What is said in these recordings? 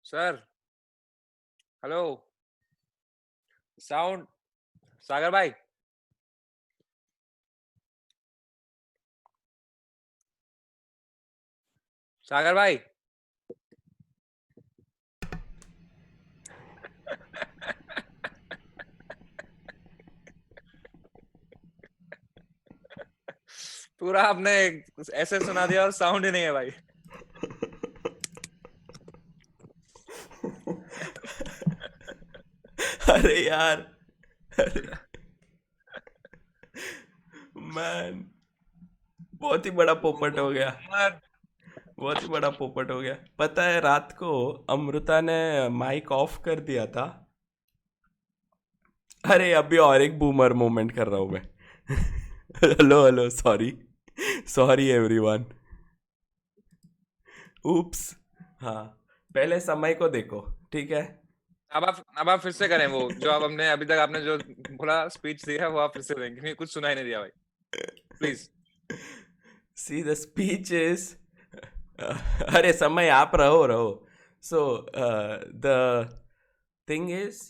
Sir hello sound सागर भाई सागर भाई पूरा आपने ऐसे सुना दिया और साउंड ही नहीं है भाई. अरे यार, अरे मैन, बहुत ही बड़ा पोपट हो गया. बहुत ही बड़ा पोपट हो गया. पता है, रात को अमृता ने माइक ऑफ कर दिया था. अरे अभी और एक बूमर मोमेंट कर रहा हूँ मैं. Hello hello, sorry sorry everyone. Oops. हाँ, पहले समय को देखो, ठीक है. अब आप फिर से करें वो जो आप हमने अभी तक आपने जो बोला स्पीच दिया वो आप फिर से दें क्योंकि कुछ सुनाई नहीं दिया भाई. Please. See the speech is. अरे समय, आप रहो रहो. So the thing is,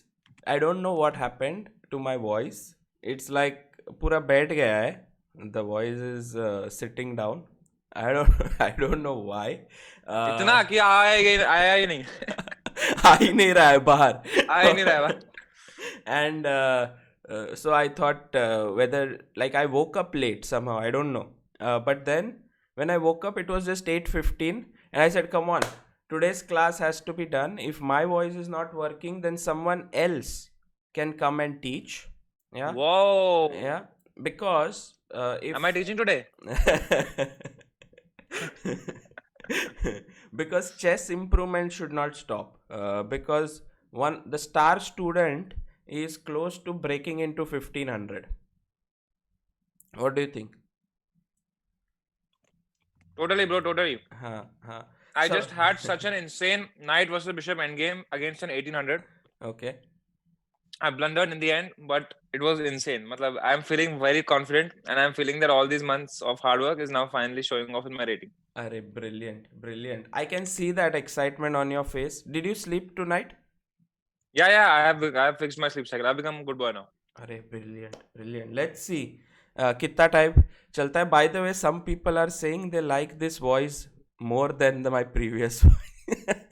I don't know what happened to my voice. It's like पूरा बैठ गया है. The voice is sitting down. I don't know why. इतना कि आया ही नहीं. आ ही नहीं रहा है बाहर. आ ही नहीं रहा है भाई. And so I thought, whether, like, I woke up late somehow, I don't know. But then when I woke up, it was just 8:15, and I said, come on, today's class has to be done. If my voice is not working, then someone else can come and teach. Yeah. Whoa. Yeah, because if Am I teaching today? because chess improvement should not stop, because the star student is close to breaking into 1500. What do you think? Totally, bro, totally. हाँ. I just had such an insane knight versus bishop endgame against an 1800. Okay. I blundered in the end, but it was insane. Matlab, I'm feeling very confident, and I'm feeling that all these months of hard work is now finally showing off in my rating. Arey, brilliant. I can see that excitement on your face. Did you sleep tonight? Yeah, I have fixed my sleep cycle. I've become a good boy now. Arey, brilliant. Let's see. कितना time चलता है. By the way, some people are saying they like this voice more than my previous voice.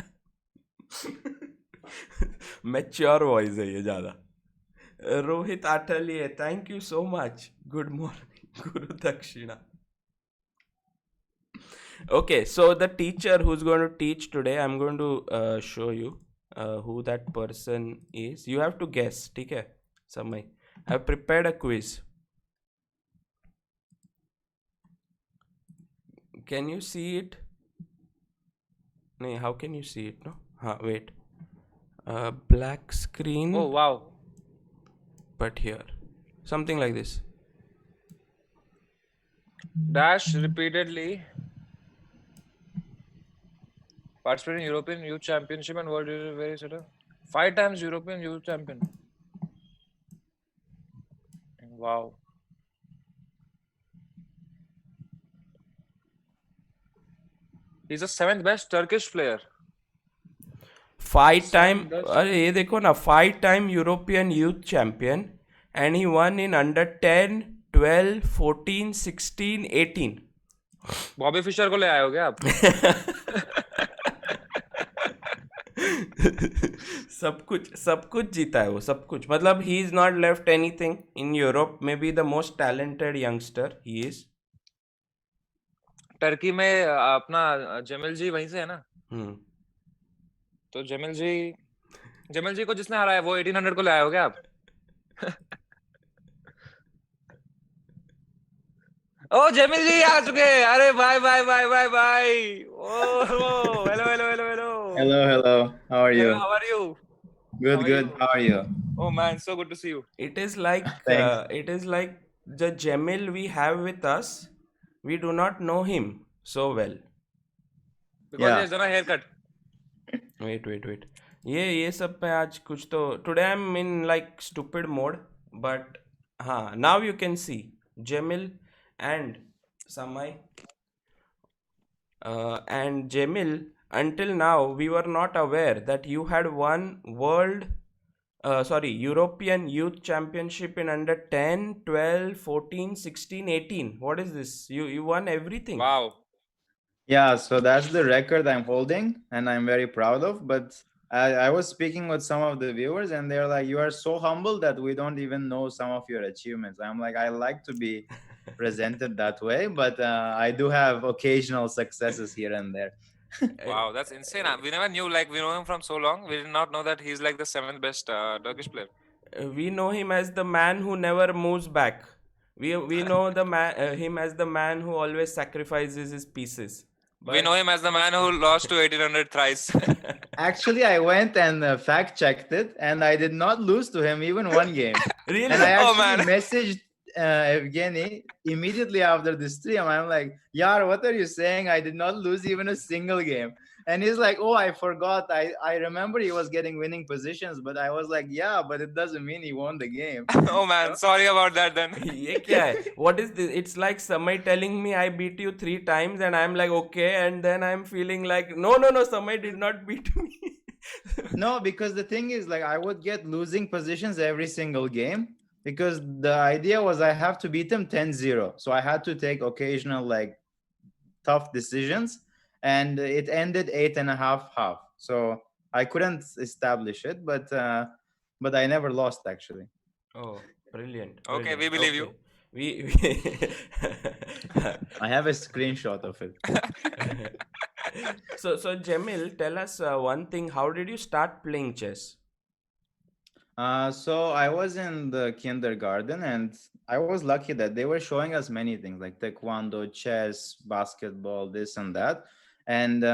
Mature voice है ये ज़्यादा. रोहित आठलिए, thank you so much. Good morning Guru Dakshina. Okay, so the teacher who's going to teach today, I'm going to show you who that person is. You have to guess, ठीक है Samay. I've prepared a quiz. Can you see it? No, how can you see it? No, wait. Black screen. Oh wow. But here, something like this. Dash repeatedly participated in European Youth Championship and World very sort of 5 times European Youth Champion. Wow. He's the 7th best Turkish player. 5 time. अरे ये देखो ना, 5 time European Youth Champion, and he won in under 10, 12, 14, 16, 18. Bobby Fischer को ले आए हो क्या आप? सब कुछ जीता है वो, सब कुछ. मतलब he is not left anything in Europe. Maybe the most talented youngster he is. Turkey में अपना जेमिल जी वहीं से है ना. तो जेमिल जी को जिसने हराया वो 1800 को ले आए हो क्या आप? ओ जेमिल जी आ चुके. अरे भाई. ओ hello. How are you? How are you? Good. How are you? Oh man, so good to see you. It is like the Cemil we have with us. We do not know him so well. Because he has done a haircut. Wait. ये सब में आज कुछ तो. Today I'm in like stupid mode, but now you can see Cemil and Samay. And Cemil until now we were not aware that you had won European Youth Championship in under 10, 12, 14, 16, 18. What is this? You won everything. Wow. Yeah, so that's the record I'm holding and I'm very proud of. But I was speaking with some of the viewers and they're like, you are so humble that we don't even know some of your achievements. I'm like, I like to be presented that way, but I do have occasional successes here and there. Wow, that's insane. We never knew, like, we know him from so long. We did not know that he's like the 7th best Turkish player. We know him as the man who never moves back. We know him as the man who always sacrifices his pieces. We know him as the man who lost to 1800 thrice. Actually, I went and fact checked it, and I did not lose to him even one game. Really? And I Oh, actually man. messaged Evgeny immediately after the stream. I'm like, Yar, what are you saying? I did not lose even a single game. And he's like, oh, I forgot. I remember he was getting winning positions, but I was like, yeah, but it doesn't mean he won the game. Oh man, sorry about that then. ये क्या है? What is this? It's like Samay telling me I beat you 3 times and I'm like okay, and then I'm feeling like no, Samay did not beat me. No, because the thing is, like, I would get losing positions every single game because the idea was I have to beat him 10-0. So I had to take occasional, like, tough decisions, and it ended 8.5-half. So I couldn't establish it, but I never lost actually. Oh, brilliant. Okay, brilliant. we believe you. We I have a screenshot of it. so Cemil, tell us one thing. How did you start playing chess? So I was in the kindergarten, and I was lucky that they were showing us many things like taekwondo, chess, basketball, this and that. And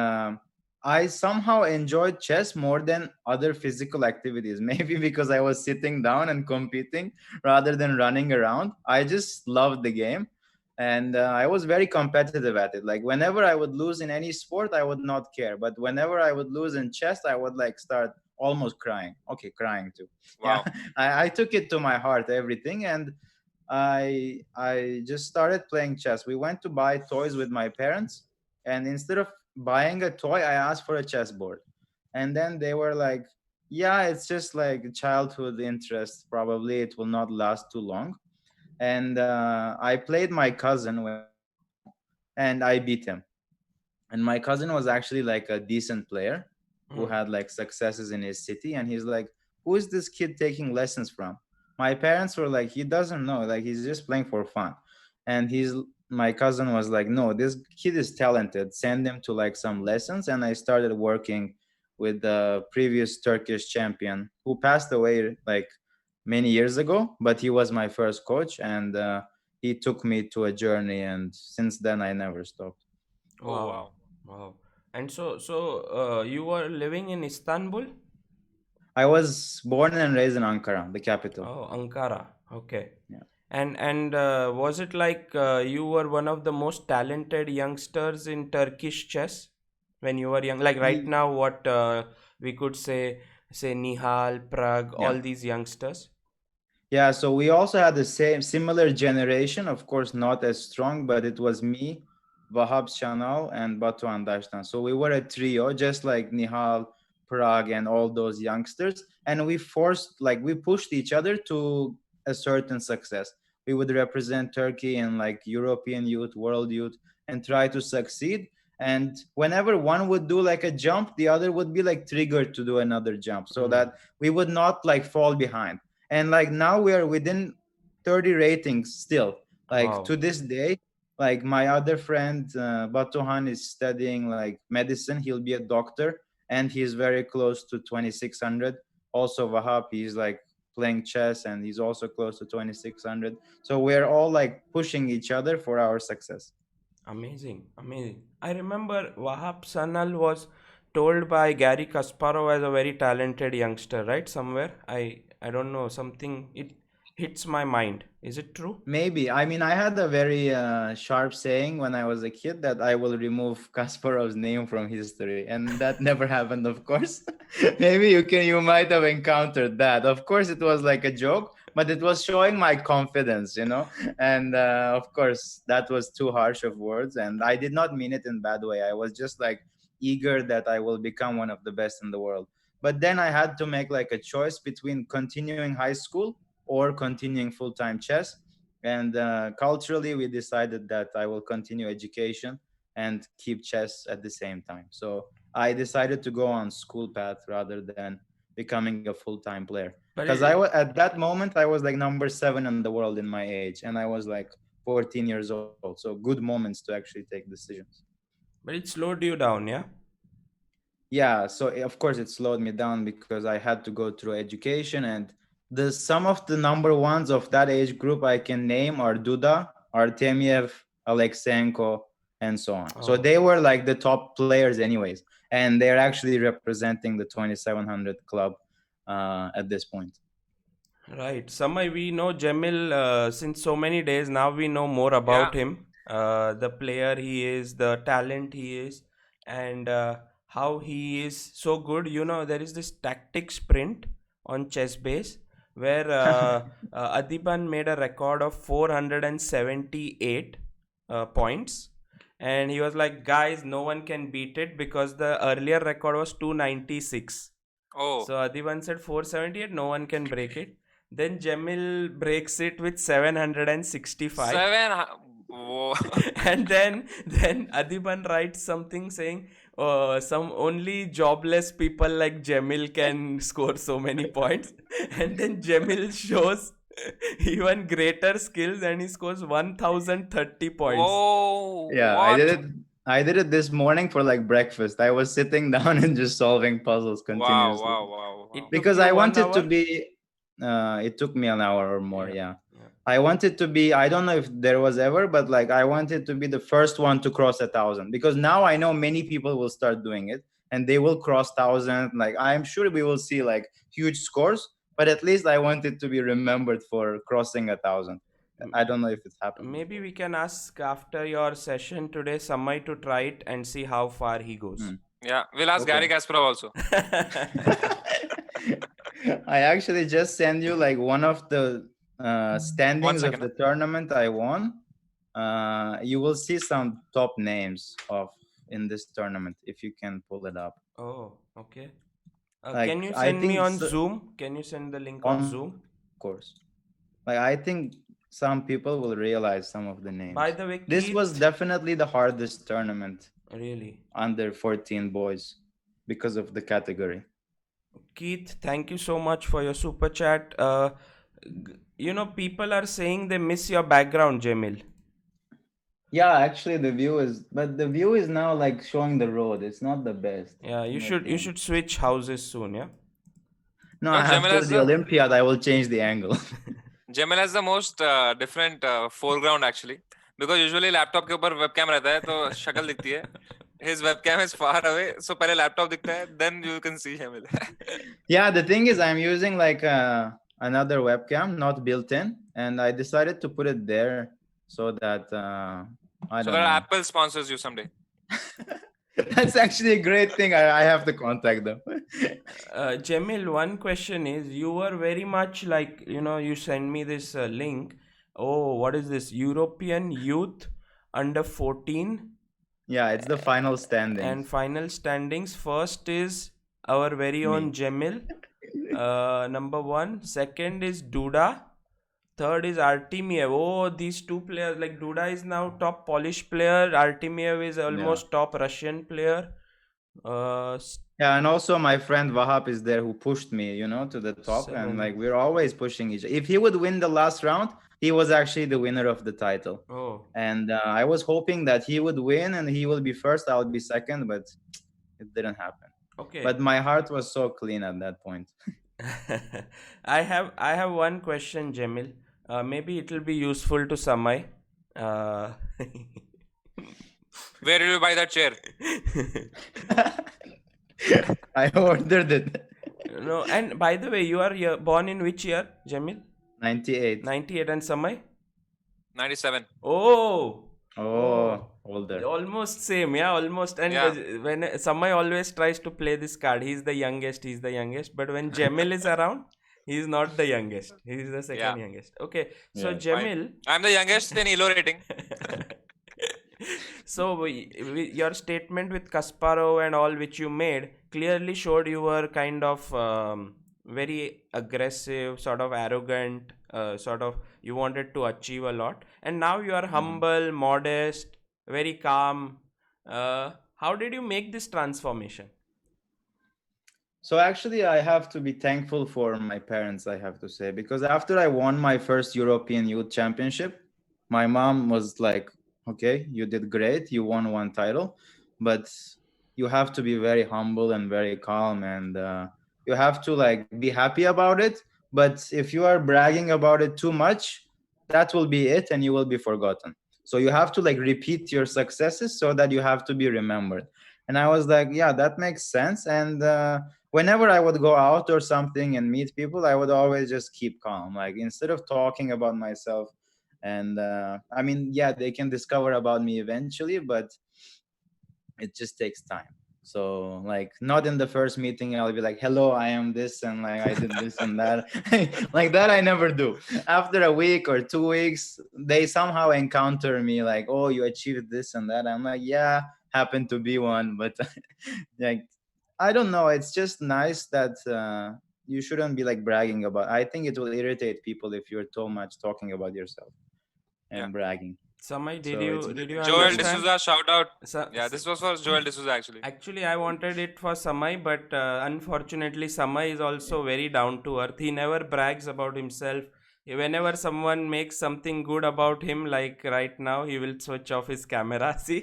I somehow enjoyed chess more than other physical activities. Maybe because I was sitting down and competing rather than running around. I just loved the game. And I was very competitive at it. Like whenever I would lose in any sport, I would not care. But whenever I would lose in chess, I would like start almost crying. Okay, crying too. Wow. Yeah, I took it to my heart, everything. And I just started playing chess. We went to buy toys with my parents, and instead of buying a toy, I asked for a chessboard. And then they were like, yeah, it's just like childhood interest. Probably it will not last too long. And I played my cousin when he was small, and I beat him. And my cousin was actually like a decent player who had like successes in his city, and he's like, who is this kid taking lessons from? My parents were like, he doesn't know, like he's just playing for fun. And my cousin was like, no, this kid is talented, send him to like some lessons. And I started working with the previous Turkish champion who passed away like many years ago, but he was my first coach, and he took me to a journey, and since then I never stopped. Oh, Wow. And you were living in Istanbul? I was born and raised in Ankara, the capital. Oh, Ankara. Okay. Yeah. And was it like you were one of the most talented youngsters in Turkish chess when you were young? Like right now, what we could say Nihal, Prague, all these youngsters? Yeah, so we also had the similar generation, of course, not as strong, but it was me, Vahab Chanal, and Batu Andashtan. So we were a trio, just like Nihal, Prague, and all those youngsters. And we pushed each other to a certain success. We would represent Turkey in like European youth, world youth, and try to succeed. And whenever one would do like a jump, the other would be like triggered to do another jump so that we would not like fall behind. And like now we are within 30 ratings still, like to this day. Like my other friend Batuhan is studying like medicine, he'll be a doctor, and he's very close to 2600. Also Vahab, he's like playing chess and he's also close to 2600. So we're all like pushing each other for our success. Amazing. I remember Wahab Sanal was told by Gary Kasparov as a very talented youngster, right? Somewhere. I don't know, something, it hits my mind. Is it true? Maybe. I mean, I had a very sharp saying when I was a kid that I will remove Kasparov's name from history, and that never happened, of course. Maybe you might have encountered that. Of course, it was like a joke, but it was showing my confidence, you know. And of course, that was too harsh of words, and I did not mean it in bad way. I was just like eager that I will become one of the best in the world. But then I had to make like a choice between continuing high school or continuing full-time chess. And culturally, we decided that I will continue education and keep chess at the same time. So I decided to go on school path rather than becoming a full-time player. But Because at that moment I was like number 7 in the world in my age, and I was like 14 years old. So good moments to actually take decisions. it slowed you down, yeah? Yeah, so of course it slowed me down because I had to go through education, and the some of the number ones of that age group I can name are Duda, Artemiev, Alexenko, and so on. So Oh. they were like the top players anyways, and they're actually representing the 2700 club at this point. Right. Samay, we know Cemil since so many days now. We know more about Yeah. him, the player he is, the talent he is, and how he is so good. You know, there is this tactic sprint on ChessBase where Adiban made a record of 478 points. And he was like, guys, no one can beat it because the earlier record was 296. Oh. So Adiban said 478, no one can break it. Then Cemil breaks it with 765. Whoa. And then Adiban writes something saying some only jobless people like Cemil can score so many points. And then Cemil shows even greater skills and he scores 1030 points. Whoa. Yeah, What? I did it this morning for like breakfast. I was sitting down and just solving puzzles continuously. Wow. It took Because you I 1 wanted hour? to be it took me an hour or more. Yeah. I wanted to be, I don't know if there was ever, but like I wanted to be the first one to cross 1,000, because now I know many people will start doing it and they will cross 1,000. Like I'm sure we will see like huge scores, but at least I wanted to be remembered for crossing 1,000. I don't know if it's happened. Maybe we can ask after your session today Samay to try it and see how far he goes. Yeah, we'll ask Okay. Gary Kasparov also. I actually just send you like one of the standings of the tournament I won. You will see some top names of in this tournament if you can pull it up. Oh, okay. Like, can you I send me think on Zoom? Can you send the link on Zoom? Of course. Like I think some people will realize some of the names. By the way, this Keith, was definitely the hardest tournament really under 14 boys because of the category. Keith, thank you so much for your super chat. You know, people are saying they miss your background, Cemil. Yeah, actually the view is now like showing the road. It's not the best. Yeah, you should switch houses soon, yeah? No, after the Olympiad I will change the angle. Cemil has the most different foreground actually, because usually laptop के ऊपर webcam रहता है तो शक्ल दिखती है. His webcam is far away, so पहले laptop दिखता है, then you can see Cemil. Yeah, the thing is I'm using like another webcam, not built in, and I decided to put it there so that I don't know. Apple sponsors you someday. That's actually a great thing. I have to contact them. Cemil, one question is, you were very much like, you know, you send me this link. Oh, what is this? European Youth Under 14. Yeah, it's the final standings. And final standings. First is our very own Cemil. Number 1. Second is Duda. Third is Artemiev. Oh, these two players, like Duda is now top Polish player. Artemiev is almost top Russian player. Yeah, and also my friend Vahap is there who pushed me, you know, to the top. And like we're always pushing each other. If he would win the last round, he was actually the winner of the title. Oh. And I was hoping that he would win and he will be first, I'll be second, but it didn't happen. Okay. But my heart was so clean at that point. I have one question, Cemil. Maybe it will be useful to Samay. Where did you buy that chair? I ordered it. No, and by the way, you are born in which year, Cemil? 98. 98, and Samay? 97. Oh, older. Almost same, yeah, almost. And when Samay always tries to play this card, he's the youngest. But when Cemil is around, he's not the youngest. He's the second youngest. Okay, so Cemil, I'm the youngest in ELO rating. So your statement with Kasparov and all which you made clearly showed you were kind of very aggressive, sort of arrogant, sort of you wanted to achieve a lot, and now you are Mhm. humble, modest, very calm. How did you make this transformation? So actually, I have to be thankful for my parents, I have to say, because after I won my first European Youth Championship, my mom was like, "Okay, you did great. You won one title, but you have to be very humble and very calm, and you have to like be happy about it. But if you are bragging about it too much, that will be it, and you will be forgotten. So you have to like repeat your successes so that you have to be remembered." And I was like, "Yeah, that makes sense." And whenever I would go out or something and meet people, I would always just keep calm. Like instead of talking about myself, and I mean, yeah, they can discover about me eventually, but it just takes time. So like not in the first meeting I'll be like, "Hello, I am this and like I did this and that." Like that I never do. After a week or 2 weeks, they somehow encounter me like, "Oh, you achieved this and that." I'm like, "Yeah, happened to be one." But like I don't know, it's just nice that you shouldn't be like bragging about. I think it will irritate people if you're too much talking about yourself Yeah. and bragging. Samay, So it's did you Joel understand? D'Souza, shout out. So, Yeah, this was for Joel D'Souza actually. actually, I wanted it for Samay, but unfortunately, Samay is also very down to earth. He never brags about himself. Whenever someone makes something good about him, like right now, he will switch off his camera. See?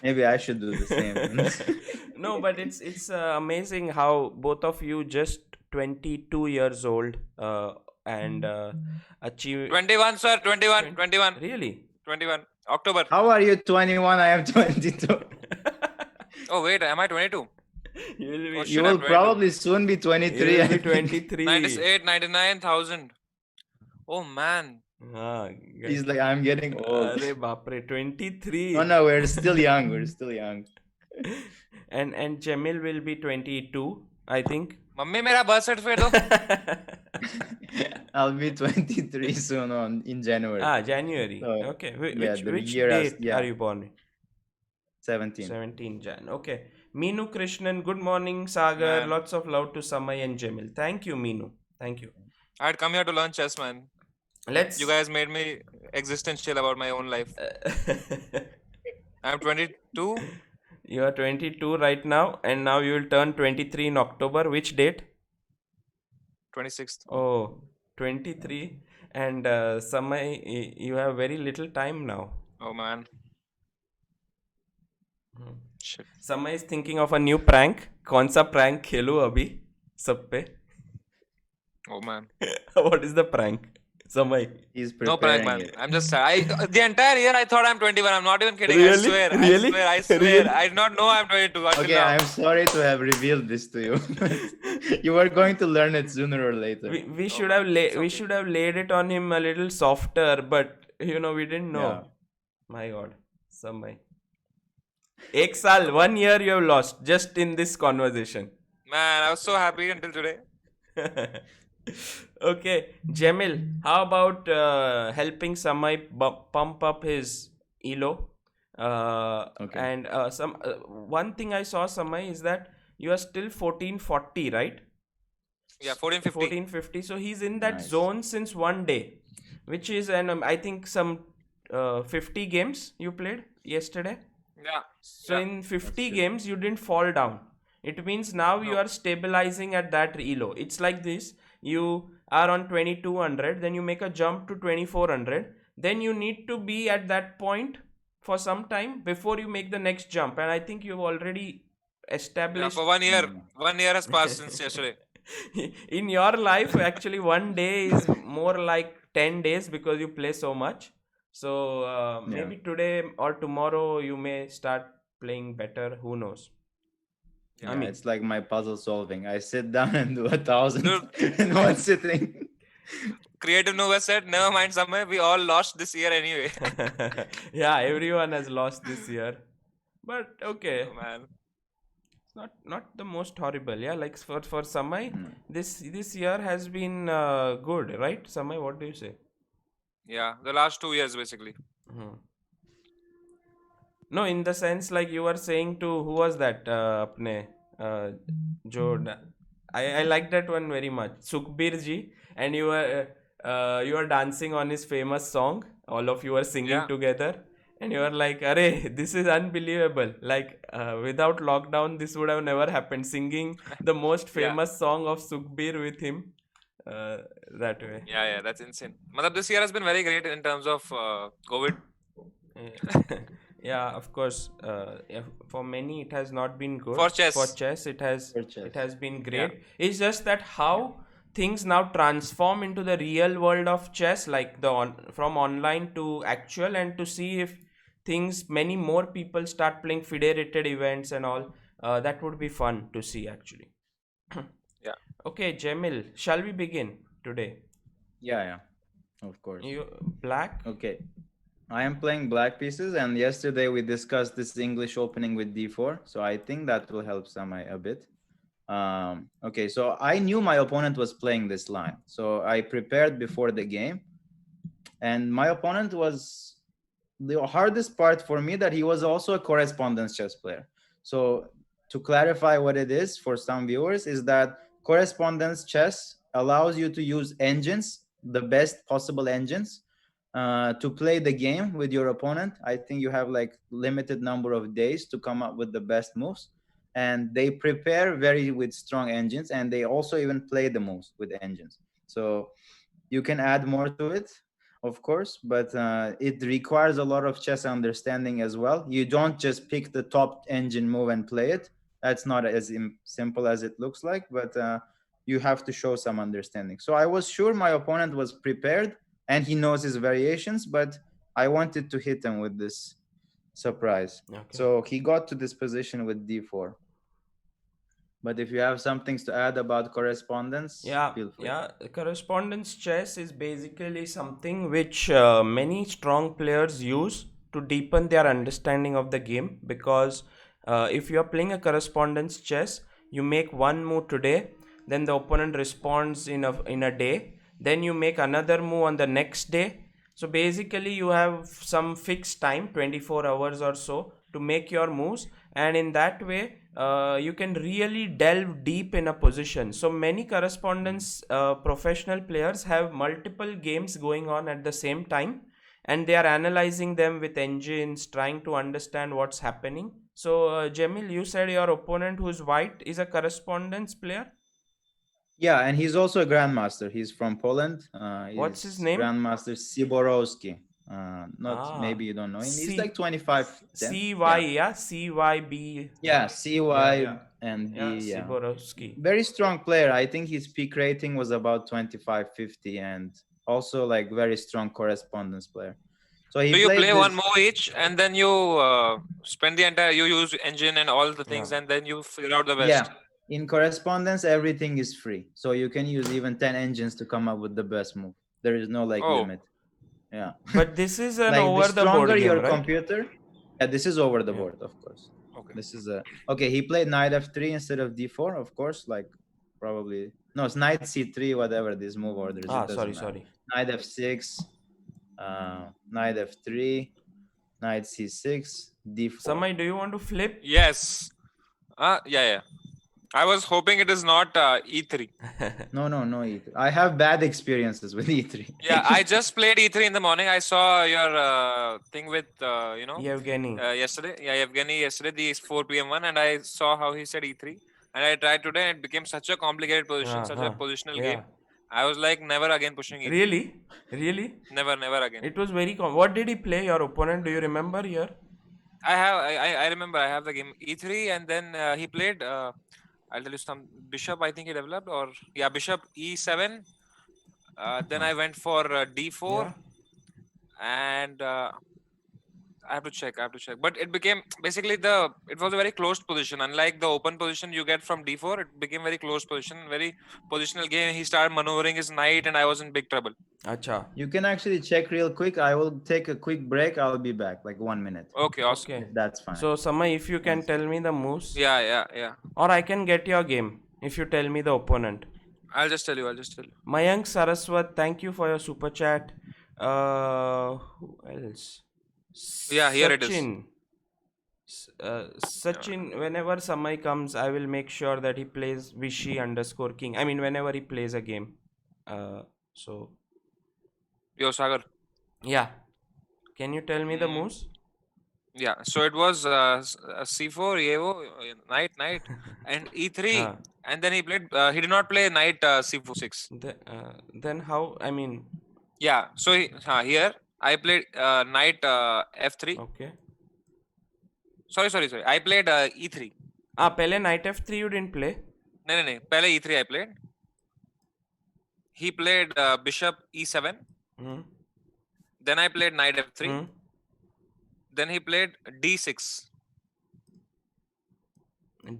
maybe I should do the same. No, but it's amazing how both of you just 22 years old and achieve 21, sir. 21. 21. really. 21. October. How are you 21? I am 22. Oh, wait. Am I 22? You will Oh, be, You shit. will I'm 22. probably soon be you 23. will I be think. 23. 98, 99,000. Oh, man. Ah, He's like, I'm getting old. Arey baapre, 23. Oh no, we're still young. We're still young. And Cemil will be 22, I think. Mummy मेरा birth certificate दो. I'll be 23 soon in January. January. So, Okay. yeah, Which the which year date yeah, are you born? 17. 17 Jan. Okay. Meenu Krishnan, good morning, Sagar. Man. Lots of love to Samay and Cemil. Thank you, Meenu. Thank you. I'd come here to learn chess, man. Let's. You guys made me existential about my own life. I'm 22. You are 22 right now, and now you will turn 23 in October. Which date? 26th. Oh, 23. And Samay, you have very little time now. Oh, man. Shit. Samay is thinking of a new prank. कौन सा prank खेलूं अभी सब पे? Oh, man. What is the prank? Samay. He's No preparing prank, man. it. I'm just sad. The entire year I thought I'm 21. I'm not even kidding. Really? I swear. Really? I swear. Really? I did not know I'm 22 until Okay, now. I'm sorry to have revealed this to you. You are going to learn it sooner or later. We should man. have It's we okay. should have laid it on him a little softer, but we didn't know. Yeah. My God, Samay. 1 year you have lost just in this conversation. Man, I was so happy until today. Okay, Cemil, how about helping Samay pump up his elo? Okay. And one thing I saw, Samay, is that you are still 1440, right? Yeah, 1450. 1450. So he's in that Nice. zone since one day, which is, and I think some 50 games you played yesterday. Yeah. So Yeah. in 50 true. games, you didn't fall down. It means now you No. are stabilizing at that elo. It's like this. You are on 2200, then you make a jump to 2400. Then you need to be at that point for some time before you make the next jump. And I think you've already Yeah, established. for 1 year. Mm. 1 year has passed since yesterday. In your life, actually, one day is more like 10 days because you play so much. So maybe today or tomorrow you may start playing better. Who knows? Yeah, I mean, it's like my puzzle solving. I sit down and do 1,000 Dude. in one sitting. Creative Nova said, never mind, Samay, we all lost this year anyway. yeah, everyone has lost this year, but okay, Oh, man. it's not the most horrible. Yeah, like for Samay, Mm. this year has been good, right? Samay, what do you say? Yeah, the last 2 years basically. Hmm. No, in the sense like you were saying to who was that? Apne, jo, I like that one very much. Sukhbir ji, and you were dancing on his famous song. All of you were singing Yeah, together, and you were like, "Arey, this is unbelievable! Like without lockdown, this would have never happened." Singing the most yeah, famous song of Sukhbir with him, uh, that way. yeah. That's insane. Matlab, this year has been very great in terms of COVID. Yeah, yeah, of course. Yeah, for many, it has not been good. For For chess. chess, For it chess. has been Yeah, great. It's just that how things now transform into the real world of chess, like from online to actual, and to see if things many more people start playing federated events and all. That would be fun to see actually. yeah. Okay, Cemil, shall we begin today? Yeah, yeah, of course. You black? Okay. I am playing black pieces, and yesterday we discussed this English opening with d4, so I think that will help Samay a bit. Okay, so I knew my opponent was playing this line, so I prepared before the game, and my opponent was the hardest part for me that he was also a correspondence chess player. So to clarify what it is for some viewers is that correspondence chess allows you to use engines, the best possible engines, to play the game with your opponent. I think you have like limited number of days to come up with the best moves, and they prepare very with strong engines, and they also even play the moves with engines. So you can add more to it, of course, but it requires a lot of chess understanding as well. You don't just pick the top engine move and play it. That's not as simple as it looks like, but you have to show some understanding. So I was sure my opponent was prepared and he knows his variations, but I wanted to hit him with this surprise. Okay. So he got to this position with d4. But if you have some things to add about correspondence, Yeah, feel free. yeah. Correspondence chess is basically something which many strong players use to deepen their understanding of the game. Because if you are playing a correspondence chess, you make one move today, then the opponent responds in a day, then you make another move on the next day. So basically, you have some fixed time, 24 hours or so, to make your moves, and in that way, you can really delve deep in a position. So many correspondence professional players have multiple games going on at the same time, and they are analyzing them with engines, trying to understand what's happening. So, Jamil, you said your opponent who's white is a correspondence player. Yeah, and he's also a grandmaster. He's from Poland. What's his He's name? Grandmaster Siborowski. Not Ah, maybe you don't know him. He's like C 25-10. C Y, Yeah, yeah, CYB. yeah, Yeah, CY and yeah, B. Yeah, Siborowski. very strong player. I think his peak rating was about 25-50, and also like very strong correspondence player. So he So you played play one this. move each, and then you spend the entire. You use engine and all the Yeah. things, and then you figure out the Yeah, best. in correspondence, everything is free. So you can use even 10 engines to come up with the best move. There is no like Oh, limit. Yeah. But this is an Like the over the stronger board game, your right? computer. Yeah, this is over the Yeah. board, of course. okay. This is a okay. He played knight f3 instead of d4, of course. Like probably no, it's knight c3, whatever this move orders. It Ah, doesn't sorry, matter. sorry. Knight f6, knight f3, knight c6, d4. Samay, do you want to flip? Yes. Yeah. I was hoping it is not E3. No, e3. I have bad experiences with e3. Yeah, I just played E3 in the morning. I saw your thing with Yevgeny. yesterday. Yeah, Evgeny yesterday, the 4 p.m. one, and I saw how he said E3, and I tried today, and it became such a complicated position, such a positional Yeah. game. I was like, never again pushing E3. Really? Really? Never again. It was very What did he play, your opponent? Do you remember here? I remember I have the game E3, and then he played. I'll tell you some bishop. I think he developed, or yeah, bishop E7. Then I went for D4, Yeah. and I have to check. But it became basically it was a very closed position. Unlike the open position you get from D4, it became very closed position, very positional game. He started maneuvering his knight, and I was in big trouble. Acha. You can actually check real quick. I will take a quick break. I'll be back, like 1 minute. Okay, awesome. Okay. If that's fine. So, Samay, if you can One tell me the moves. Yeah. Or I can get your game if you tell me the opponent. I'll just tell you. Mayank Saraswat, thank you for your super chat. Who else? Yeah, here it is. Sachin, whenever Samay comes, I will make sure that he plays Vichy_King. I mean, whenever he plays a game. So, Yo, Sagar. yeah. Can you tell me the Mm, moves? yeah, so it was c4, Evo, knight, and e3, Ah, and then he played. He did not play knight c6. then how? I mean, Yeah, so here I played knight f3. okay. Sorry. I played e3. Pehle knight f3 you didn't play? No. Pehle e3 I played. He played bishop e7. Hmm. Then I played knight f3. Hmm. Then he played d6.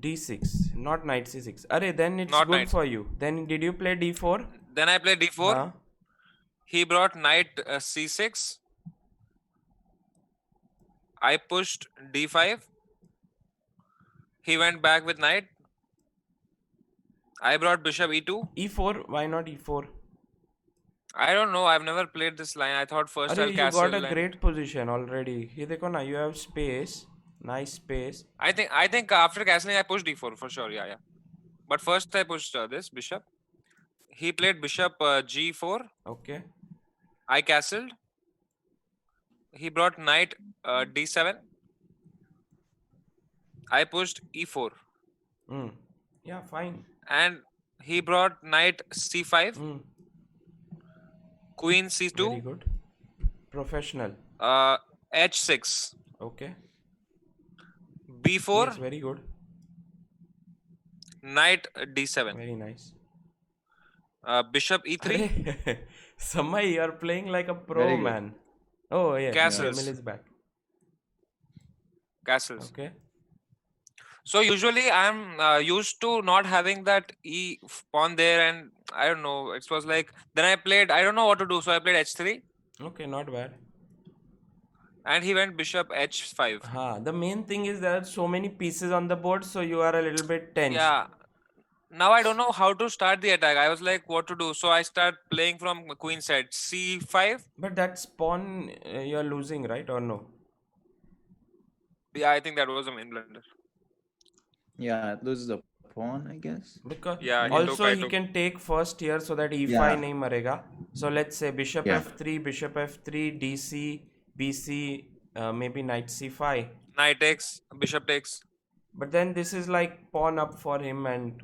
D6, not knight c6. Arey, then it's Not good knight. for you. Then did you play d4? Then I played d4. Huh? He brought knight c6. I pushed d5. He went back with knight. I brought bishop e2. E4, why not e4? I don't know. I've never played this line. I thought first Arey, I'll you castle. got a great position already. Here dekho na, you have space. Nice space. I think after castling I pushed d4 for sure. Yeah. But first I pushed this bishop. He played bishop g4. Okay. I castled. He brought knight d7. I pushed e4. Yeah, fine. And he brought knight c5. Queen c2. Very good. Professional. h6. Okay. b4. Yes, very good. Knight d7. Very nice. Bishop e3. Samay, you are playing like a pro, Very good. man. Oh, yeah. Castles. Cemil is back. Castles. Okay. So usually I'm used to not having that e pawn there, and I don't know. It was like then I played. I don't know what to do, so I played h3. Okay, not bad. And he went bishop h5. The main thing is there are so many pieces on the board, so you are a little bit tense. Yeah. Now I don't know how to start the attack. I was like, what to do? So I start playing from queen side c5. But that's pawn you're losing, right? Or no? Yeah, I think that was a main blunder. Yeah, it loses a pawn, I guess. Because Yeah, also I he took. can take first here so that e5 Yeah. nahi marega. So let's say bishop Yeah. f3, dc, bc, maybe knight c5. Knight takes, bishop takes. But then this is like pawn up for him and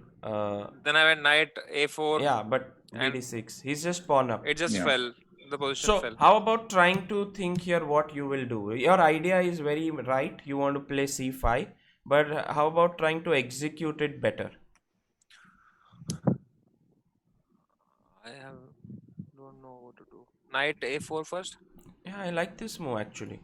Then I went knight a4. yeah, but And bd6. He's just pawn up. it just Yeah. fell. The position So fell. how about trying to think here what you will do? Your idea is very right. You want to play c5, but how about trying to execute it better? Don't know what to do. Knight a4 first. Yeah, I like this move actually.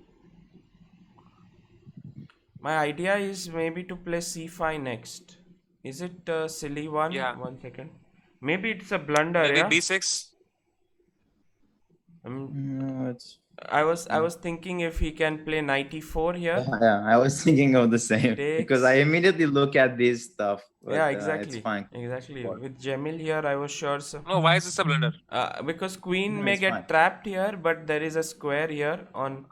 My idea is maybe to play c5 next. Is it a silly one? Yeah. 1 second. Maybe it's a blunder, Maybe yeah? b6. No, it's I was thinking if he can play knight e4 here. yeah. I was thinking of the same Takes. because I immediately look at this stuff. But, Yeah, exactly. it's fine. Exactly. What? With Cemil here, I was sure. So. No, why is this a blunder? Because queen No, may it's get fine. trapped here, but there is a square here on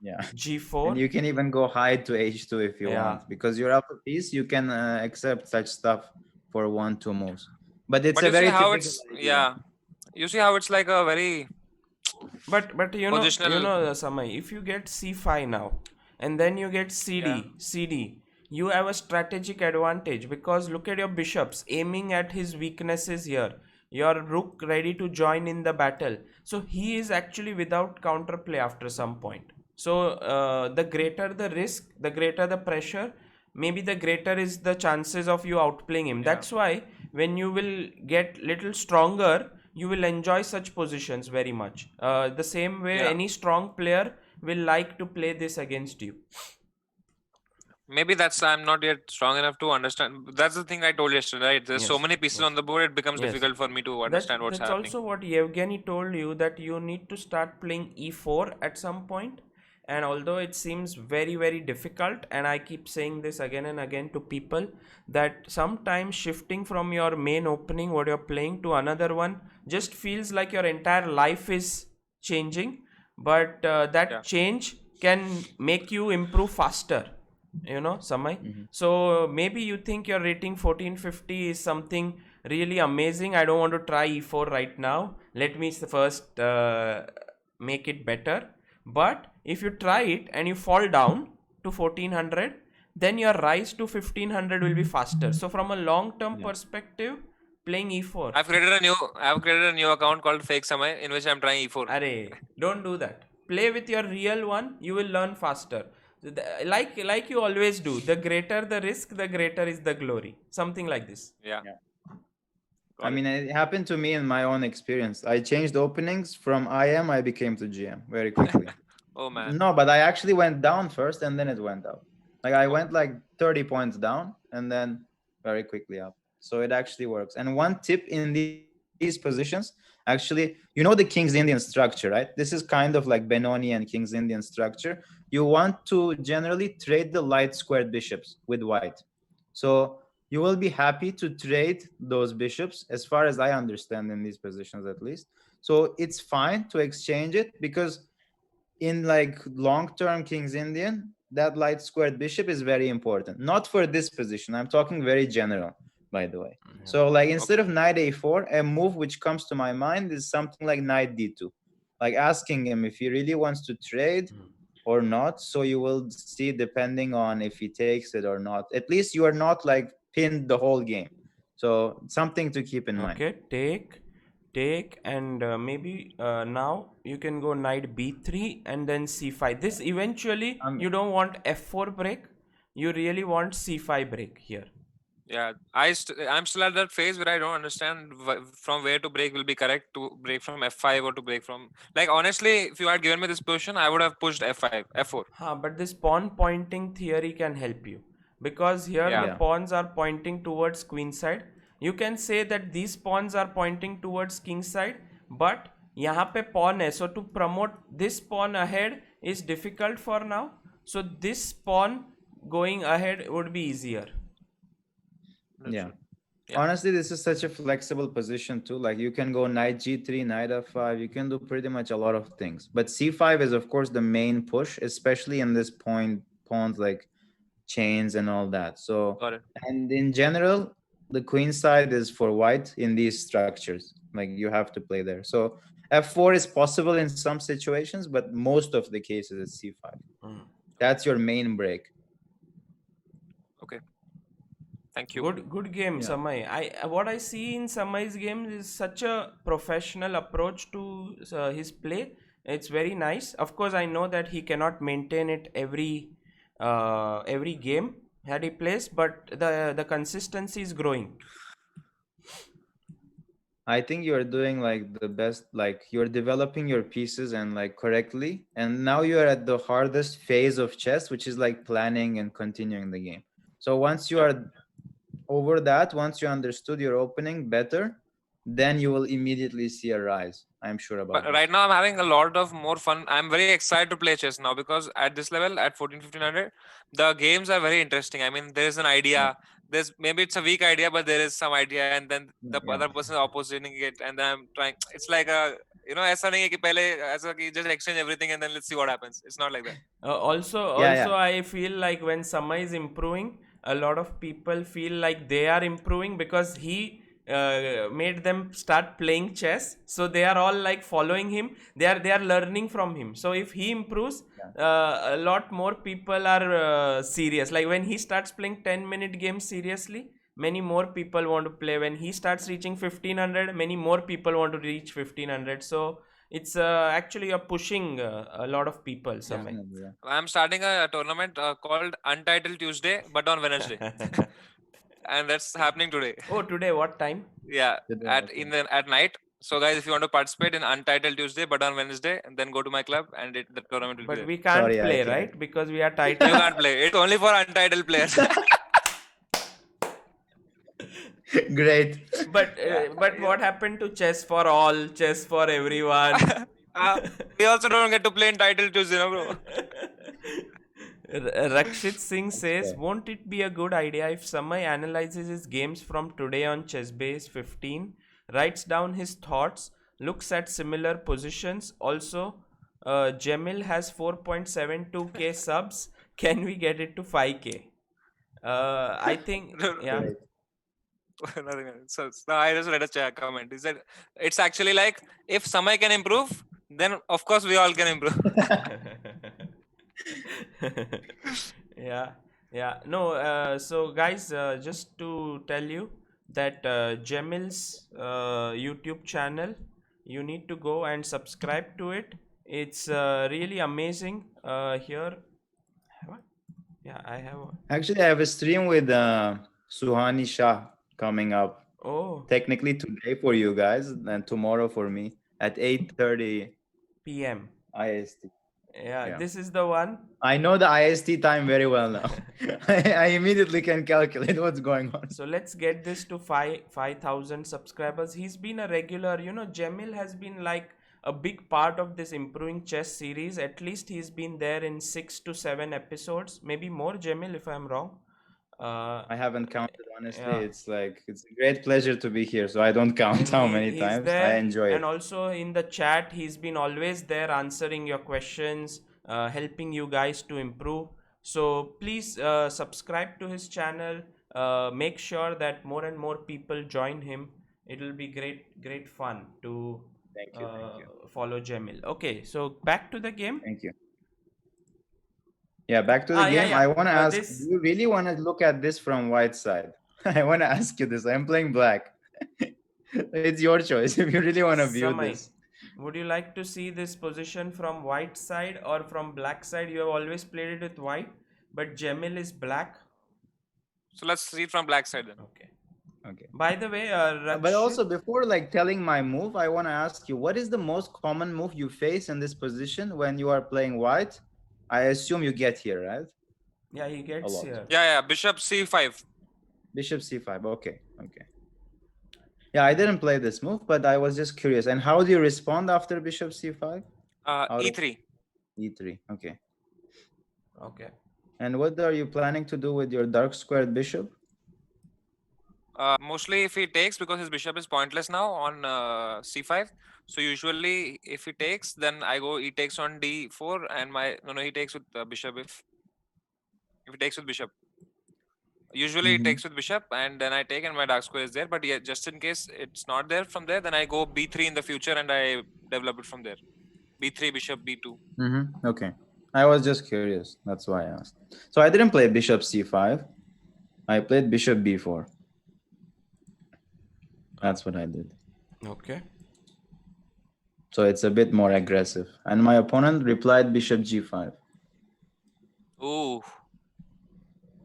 Yeah. g4. And you can even go high to h2 if you Yeah. want, because you're up a piece. You can accept such stuff for 1-2 moves. But it's But a you very see how typical it's idea. yeah. You see how it's like a very But you know, positional. Samay, if you get c5 now, and then you get cd, you have a strategic advantage because look at your bishops aiming at his weaknesses here. Your rook ready to join in the battle. So he is actually without counterplay after some point. So the greater the risk, the greater the pressure, maybe the greater is the chances of you outplaying him. That's why when you will get little stronger, you will enjoy such positions very much. The same way any strong player will like to play this against you. Maybe that's I'm not yet strong enough to understand. That's the thing I told yesterday, right? There's so Yes, many pieces yes. on the board, it becomes Yes. difficult for me to understand what's that's happening. also what Yevgeny told you, that you need to start playing e4 at some point. And although it seems very, very difficult, and I keep saying this again and again to people, that sometimes shifting from your main opening, what you're playing, to another one just feels like your entire life is changing. But that change can make you improve faster, Samay. So maybe you think your rating 1450 is something really amazing. I don't want to try e4 right now. Let me first make it better. But if you try it and you fall down to 1400, then your rise to 1500 will be faster. So from a long term perspective, playing e4. I've created a new account called Fake Samay in which I'm trying e4. Arey, don't do that. Play with your real one. You will learn faster. Like you always do. The greater the risk, the greater is the glory. Something like this. Yeah. I mean, it happened to me in my own experience. I changed openings from IM, I became to GM very quickly. Oh man. No, but I actually went down first and then it went up. Like I went like 30 points down and then very quickly up. So it actually works. And one tip in these positions, actually, the King's Indian structure, right? This is kind of like Benoni and King's Indian structure. You want to generally trade the light squared bishops with white. So you will be happy to trade those bishops, as far as I understand, in these positions at least. So it's fine to exchange it, because in like long-term King's Indian, that light squared bishop is very important. Not for this position. I'm talking very general, by the way. So like instead of knight a4, a move which comes to my mind is something like knight d2. Like asking him if he really wants to trade or not. So you will see, depending on if he takes it or not. At least you are not like pinned the whole game. So something to keep in mind. Okay, take, and maybe now you can go knight b3 and then c5. This eventually you don't want f4 break. You really want c5 break here. Yeah, I'm still at that phase where I don't understand from where to break will be correct, to break from f5 or to break from, like, honestly, if you had given me this position, I would have pushed f5, f4. But this pawn pointing theory can help you, because here the pawns are pointing towards queen side. You can say that these pawns are pointing towards king side, but यहाँ पे pawn है, so to promote this pawn ahead is difficult for now. So this pawn going ahead would be easier. Yeah. Honestly, this is such a flexible position too. Like you can go knight g3, knight f5. You can do pretty much a lot of things. But c5 is of course the main push, especially in this pawns like chains and all that. So, and in general, the queen side is for white in these structures. Like you have to play there. So f4 is possible in some situations, but most of the cases it's c5. That's your main break. Okay. Thank you. Good game, Samay. What I see in Samay's game is such a professional approach to his play. It's very nice. Of course, I know that he cannot maintain it every game that he plays, but the consistency is growing. I think you're doing like the best, like you're developing your pieces and like correctly. And now you're at the hardest phase of chess, which is like planning and continuing the game. So once you are over that, once you understood your opening better, then you will immediately see a rise. I'm sure about But right now I'm having a lot of more fun. I'm very excited to play chess now, because at this level, at 14-1500, the games are very interesting. I mean, there is an idea. There's maybe it's a weak idea, but there is some idea, and then the other person is opposing it, and then I'm trying. It's like a, ऐसा नहीं है कि पहले ऐसा कि just exchange everything and then let's see what happens. It's not like that. Also, I feel like when Samay is improving, a lot of people feel like they are improving because he made them start playing chess, so they are all like following him. They are learning from him. So if he improves, a lot more people are serious. Like when he starts playing 10-minute games seriously, many more people want to play. When he starts reaching 1500, many more people want to reach 1500. So it's actually you're pushing a lot of people. Samay. I'm starting a tournament called Untitled Tuesday, but on Wednesday. And that's happening today. Oh, today what time? Yeah, at night. So guys, if you want to participate in Untitled Tuesday but on Wednesday, then go to my club and the tournament will be there. But we can't play, right? Because we are titled. You can't play. It's only for untitled players. Great. But what happened to chess for all, chess for everyone? We also don't get to play Untitled Tuesday, bro. Rakshit Singh says, won't it be a good idea if Samay analyzes his games from today on ChessBase 15, writes down his thoughts, looks at similar positions, also Cemil has 4.72k subs. Can we get it to 5k? I think, No, yeah. Great. nothing. So I just read a comment. He said it's actually like if Samay can improve, then of course we all can improve. Yeah, yeah. No, so guys, just to tell you that Cemil's YouTube channel, you need to go and subscribe to it. It's really amazing. Here, what? Yeah, I have. Actually, I have a stream with Suhani Shah coming up. Oh, Technically today for you guys, and tomorrow for me at 8:30 PM. IST. Yeah, Yeah. this is the one. I know the IST time very well now. I immediately can calculate what's going on. So let's get this to 5,000 subscribers. He's been a regular, Cemil has been like a big part of this improving chess series. At least he's been there in 6 to 7 episodes, maybe more, Cemil, if I'm wrong. I haven't counted honestly. Yeah. It's a great pleasure to be here. So I don't count And how many he's times. I there, enjoy and it. also in the chat he's been always there answering your questions, helping you guys to improve. So please subscribe to his channel, make sure that more and more people join him. It will be great fun to Thank you. Thank you. follow Cemil. Okay, so back to the game. Thank you. Yeah, back to the game. Yeah. I want to ask, This, do you really want to look at this from white side? I want to ask you this. I'm playing black. It's your choice if you really want to view Samay, this. would you like to see this position from white side or from black side? You have always played it with white, but Cemil is black. So let's see it from black side then. Okay. Okay. By the way, But also Rakshit, before like telling my move, I want to ask you, what is the most common move you face in this position when you are playing white? I assume you get here, right? yeah, he gets lot. here. Yeah, bishop c5. Bishop c5. Okay. Yeah, I didn't play this move, but I was just curious. And how do you respond after bishop c5? E3. E3. Okay. Okay. And what are you planning to do with your dark squared bishop? Mostly if he takes, because his bishop is pointless now on c5. So usually if he takes, then I go he takes on d4, and he takes with bishop. If he takes with bishop, usually he takes with bishop, and then I take, and my dark square is there. But yeah, just in case it's not there from there, then I go b3 in the future, and I develop it from there. b3, bishop b2. Okay. I was just curious. That's why I asked. So I didn't play bishop c5. I played bishop b4. That's what I did. Okay. So it's a bit more aggressive. And my opponent replied bishop g5. Ooh.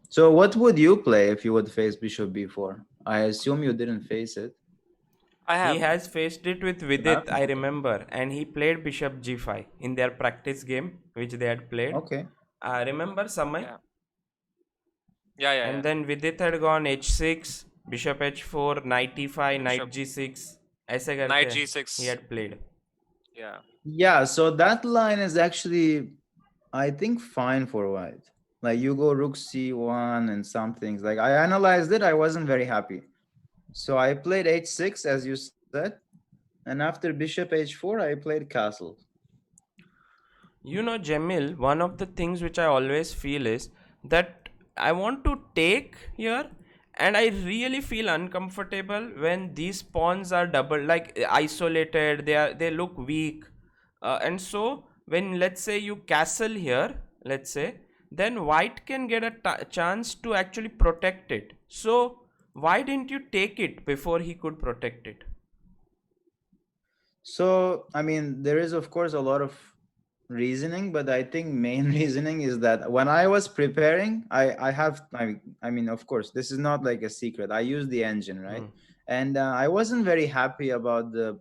So what would you play if you would face bishop b4? I assume you didn't face it. I have. He has faced it with Vidit, I remember, and he played bishop g5 in their practice game, which they had played. Okay. Remember, Samay? Yeah. And then Vidit had gone h6, bishop h4, knight e5, knight g6. ऐसे करके Knight g6. he had played. Yeah, so that line is actually, I think, fine for white. Like you go rook c1 and some things. Like I analyzed it, I wasn't very happy. So I played h6, as you said. And after bishop h4, I played castle. You know, Cemil, one of the things which I always feel is that I want to take here, and I really feel uncomfortable when these pawns are double, like isolated. They look weak, and so when, let's say, you castle here, let's say, then white can get a chance to actually protect it. So why didn't you take it before he could protect it? So I mean, there is of course a lot of reasoning, but I think main reasoning is that when I was preparing, I mean, of course, this is not like a secret. I use the engine, right? And I wasn't very happy about the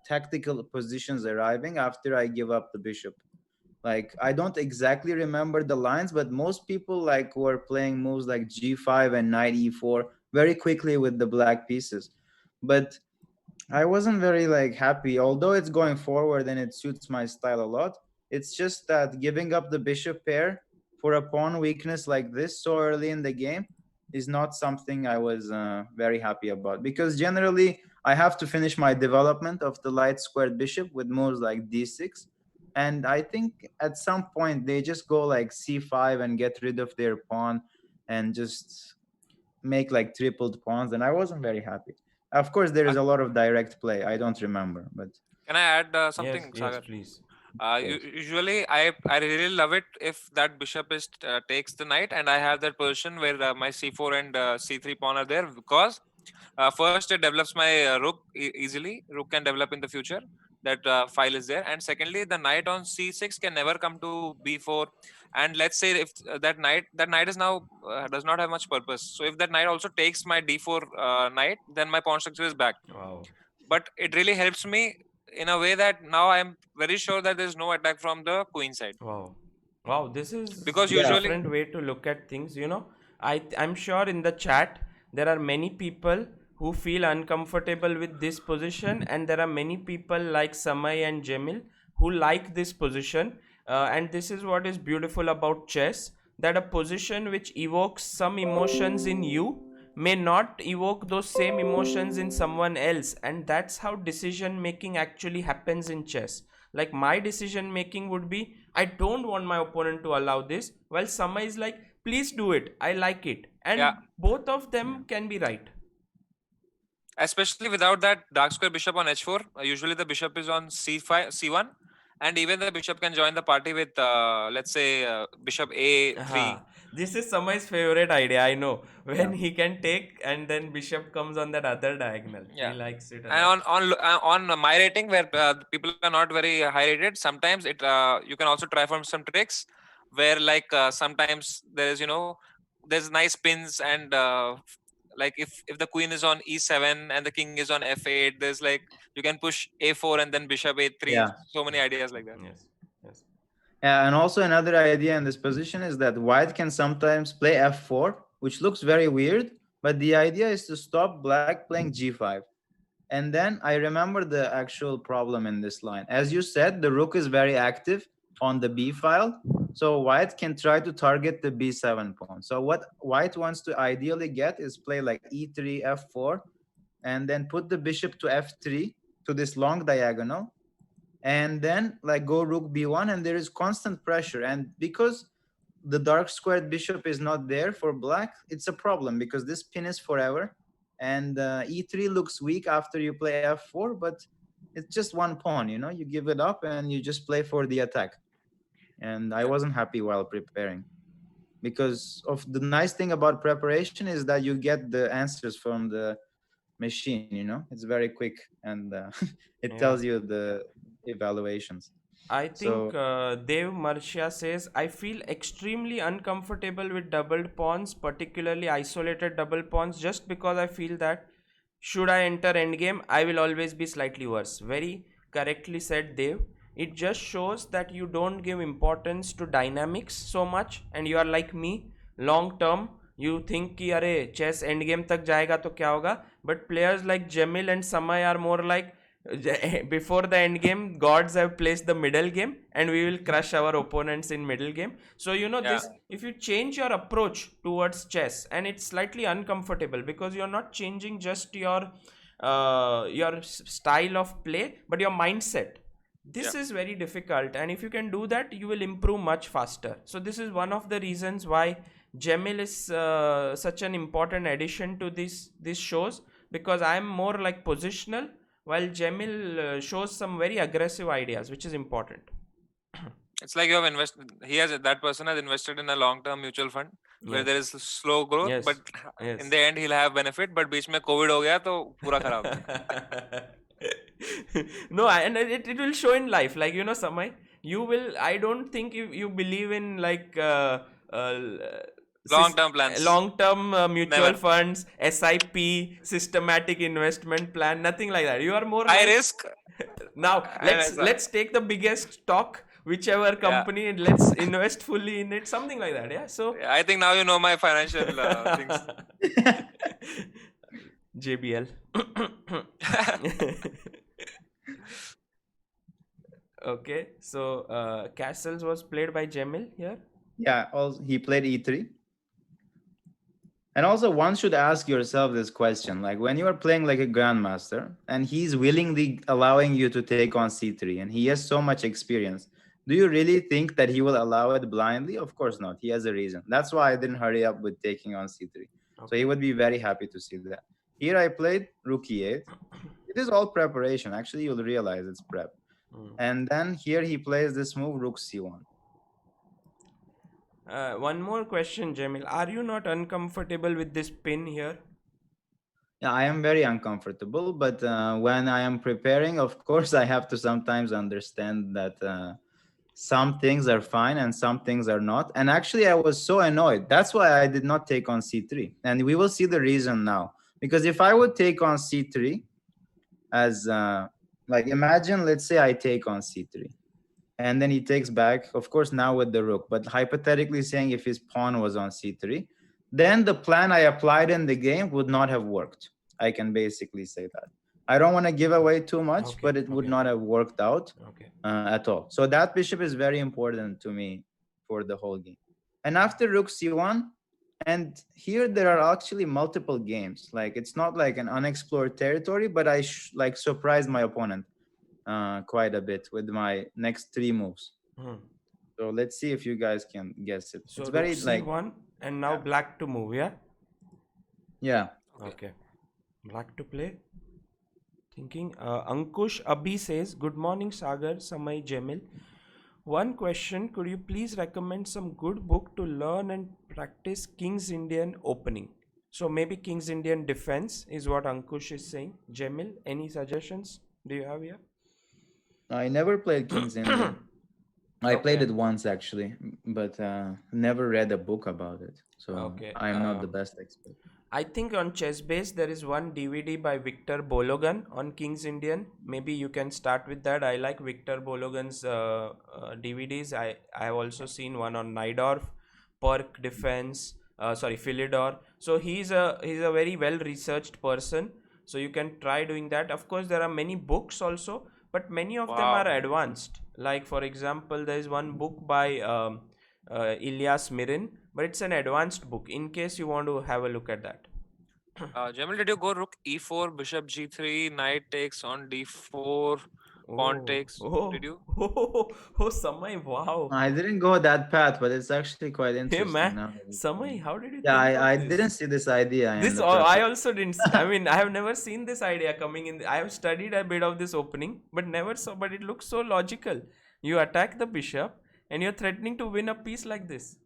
tactical positions arriving after I give up the bishop. Like I don't exactly remember the lines, but most people like were playing moves like g5 and knight e4 very quickly with the black pieces. But I wasn't very like happy, although it's going forward and it suits my style a lot. It's just that giving up the bishop pair for a pawn weakness like this so early in the game is not something I was very happy about, because generally I have to finish my development of the light squared bishop with moves like d6, And I think at some point they just go like c5 and get rid of their pawn and just make like tripled pawns, and I wasn't very happy. Of course, there Uh, is a lot of direct play. I don't remember, but can I add Yes, something, yes, Sagar? please. yes. Usually, I really love it if that bishop is takes the knight, and I have that position where my c4 and c3 pawn are there, because first it develops my rook easily. Rook can develop in the future. That file is there, and secondly, the knight on c6 can never come to b4. And let's say if that knight is now does not have much purpose. So if that knight also takes my d4 knight, then my pawn structure is back. Wow. But it really helps me in a way that now I'm very sure that there's no attack from the queen side, Wow. Wow, this is because a Yeah, usually, different way to look at things, you know. I'm sure in the chat there are many people who feel uncomfortable with this position, and there are many people like Samay and Cemil who like this position. And this is what is beautiful about chess, that a position which evokes some emotions in you may not evoke those same emotions in someone else, and that's how decision making actually happens in chess. Like my decision making would be, I don't want my opponent to allow this, while Sama is like, please do it, I like it, yeah, and both of yeah. them can be right. especially without that dark square bishop on h4, usually the bishop is on c5 c1, and even the bishop can join the party with let's say bishop a3. This is Samai's favorite idea, I know. Yeah. When he can take and then bishop comes on that other diagonal, he Yeah, likes it a and lot. on my rating, where people are not very high rated, sometimes it you can also try from some tricks where, like, sometimes there is, there's nice pins, and like if the queen is on e7 and the king is on f8, there's like you can push a4 and then bishop a3, Yeah. so many ideas like that. Yes, yes. And also another idea in this position is that white can sometimes play f4, which looks very weird, but the idea is to stop black playing g5. And then I remember the actual problem in this line. As you said, the rook is very active on the b file, so white can try to target the b7 pawn. So what white wants to ideally get is play like e3, f4, and then put the bishop to f3 to this long diagonal, and then like go rook b1, and there is constant pressure. And because the dark squared bishop is not there for black, it's a problem because this pin is forever, and e3 looks weak after you play f4, but it's just one pawn, you give it up and you just play for the attack. And I Yeah, wasn't happy while preparing, because of the nice thing about preparation is that you get the answers from the machine, it's very quick, and it Yeah. tells you the evaluations. I So think Dev Marcia says, I feel extremely uncomfortable with doubled pawns, particularly isolated double pawns, just because I feel that should I enter endgame, I will always be slightly worse. Very correctly said, Dev. It just shows that you don't give importance to dynamics so much, and you are like me, long term. You think कि अरे chess endgame तक जाएगा तो क्या होगा, but players like Cemil and Samay are more like, before the end game, gods have placed the middle game and we will crush our opponents in middle game. So yeah, this, if you change your approach towards chess, and it's slightly uncomfortable because you're not changing just your style of play, but your mindset. yeah, This is very difficult, and if you can do that, you will improve much faster. So this is one of the reasons why Cemil is such an important addition to these shows, because I'm more like positional, while Cemil shows some very aggressive ideas, which is important. it's like you have invested, that person has invested in a long term mutual fund where there Yes, is slow growth, but yes, in yes. the end he'll have benefit, but बीच में covid हो गया तो पूरा खराब. No, and it will show in life. Like, Samay, you will. I don't think you believe in like uh, Long term plans, long-term mutual never. funds, SIP, systematic investment plan, nothing like that. You are more High like, risk. now And let's take the biggest stock, whichever yeah, company, and let's invest fully in it, something like that. Yeah. So I think now you know my financial things. JBL. Okay, so Castles was played by Cemil here. yeah, also he played e3. And also, one should ask yourself this question: like when you are playing like a grandmaster, and he's willingly allowing you to take on c3, and he has so much experience, Do you really think that he will allow it blindly? Of course not. He has a reason. That's why I didn't hurry up with taking on c3. So he Okay. would be very happy to see that. Here I played rook e8. It is all preparation. Actually, you'll realize it's prep. Mm. And then here he plays this move, rook c1. One more question, Jamil. Are you not uncomfortable with this pin here? Yeah, I am very uncomfortable, but when I am preparing, of course, I have to sometimes understand that some things are fine and some things are not. And actually, I was so annoyed. That's why I did not take on c3. And we will see the reason now. Because if I would take on c3, as like imagine, let's say I take on c3. And then he takes back, of course, now with the rook. But hypothetically saying if his pawn was on c3, then the plan I applied in the game would not have worked. I can basically say that. I don't want to give away too much, Okay, but it would okay. not have worked out Okay. at all. So that bishop is very important to me for the whole game. And after rook c1, and here there are actually multiple games. Like it's not like an unexplored territory, but I like surprised my opponent quite a bit with my next 3 moves. Hmm. So let's see if you guys can guess it. So It's rook very like c1 and now black to move, yeah? yeah. Okay. Black to play. Thinking. Ankush Abhi says, Good morning, Sagar, Samay, Cemil. One question, could you please recommend some good book to learn and practice King's Indian opening? So maybe King's Indian defense is what Ankush is saying. Cemil, any suggestions do you have here? I never played King's Indian. I played Okay. it once actually, but never read a book about it. So Okay. I'm not the best expert. I think on ChessBase there is one DVD by Victor Bologan on King's Indian. Maybe you can start with that. I like Victor Bologan's DVDs. I have also seen one on Najdorf, Perk Defense. Philidor. So he's a very well researched person. So you can try doing that. Of course, there are many books also, but many of them Wow. are advanced. Like for example, there is one book by Ilyas Mirin, but it's an advanced book in case you want to have a look at that. Jamil, did you go rook e4, bishop g3, knight takes on d4, pawn takes? Did you? Samay, wow. I didn't go that path, but it's actually quite Hey interesting man, now. that you Samay, say it. how did you Yeah, think of I this? didn't see this idea in This the I preparation. also didn't. I mean, I have never seen this idea coming in. I have studied a bit of this opening, but never saw. But it looks so logical. You attack the bishop, and you're threatening to win a piece like this.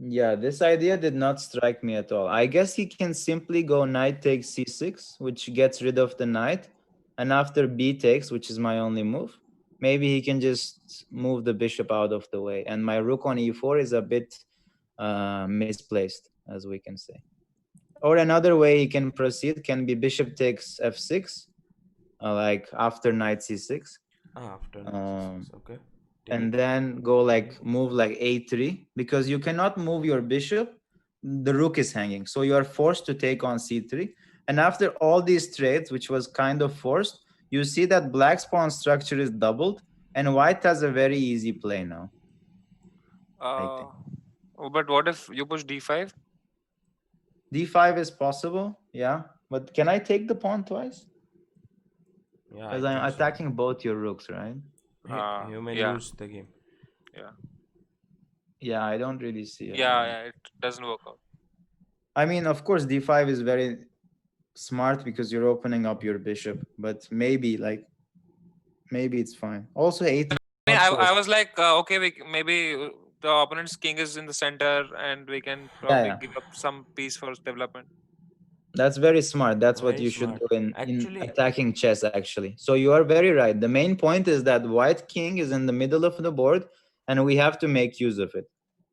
Yeah, this idea did not strike me at all. I guess he can simply go knight takes c6, which gets rid of the knight, and after b takes, which is my only move, maybe he can just move the bishop out of the way. And my rook on e4 is a bit misplaced, as we can say. Or another way he can proceed can be bishop takes f6, like after knight c6. After okay. And then go like move like a3, because you cannot move your bishop, the rook is hanging, so you are forced to take on c3. And after all these trades, which was kind of forced, you see that black's pawn structure is doubled and white has a very easy play now, I think. But what if you push d5? d5 is possible, yeah, but can I take the pawn twice? Yeah, Because I'm attacking both your rooks, right? You may Yeah. lose the game. Yeah, I don't really see it. Yeah, it doesn't work out. I mean, of course, d5 is very smart because you're opening up your bishop, but maybe it's fine. Also, a3. I mean, I was like, okay, maybe the opponent's king is in the center, and we can probably give up some piece for development. That's very smart. That's what Very you should smart. do in Actually- attacking chess, actually. So you are very right. The main point is that white king is in the middle of the board, and we have to make use of it.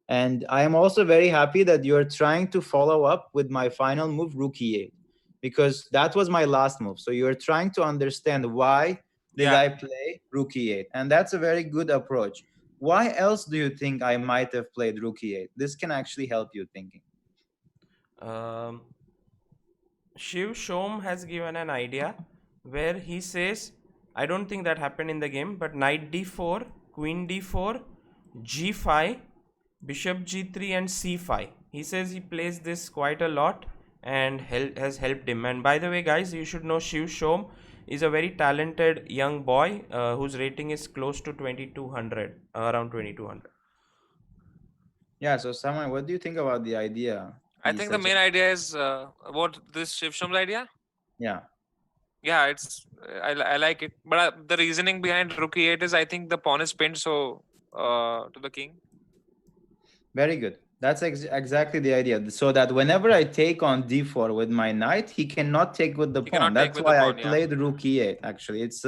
And I am also very happy that you are trying to follow up with my final move, rook e8, because that was my last move. So you are trying to understand why did I play rook e8, and that's a very good approach. Why else do you think I might have played rook e8? This can actually help you thinking. Shiv Shom has given an idea where he says, I don't think that happened in the game, but knight d4, queen d4, g5, bishop g3 and c5. He says he plays this quite a lot and has helped him. And by the way, guys, you should know Shiv Shom is a very talented young boy whose rating is close to 2200, around 2200. Yeah. So, Samay, what do you think about the idea? I He's think the such a main idea is about this Shiv Sham's idea. yeah. Yeah, I like it, but the reasoning behind rook e8 is I think the pawn is pinned so to the king. Very good. That's exactly the idea. So that whenever I take on d4 with my knight, he cannot take with the He pawn. cannot take That's with the why I pawn. Yeah. played rook e8. Actually, it's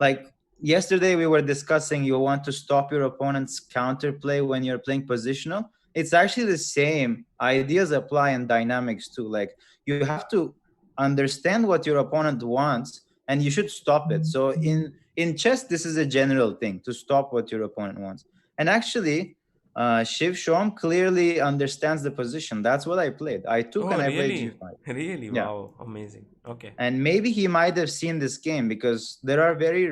like yesterday we were discussing. You want to stop your opponent's counterplay when you're playing positional. It's actually the same ideas apply in dynamics too. Like you have to understand what your opponent wants, and you should stop it. So in chess, this is a general thing to stop what your opponent wants. And actually Shiv Shom clearly understands the position. That's what I played. I took Oh, and I played really? g5. Really? Yeah. Wow, amazing. Okay. And maybe he might have seen this game because there are very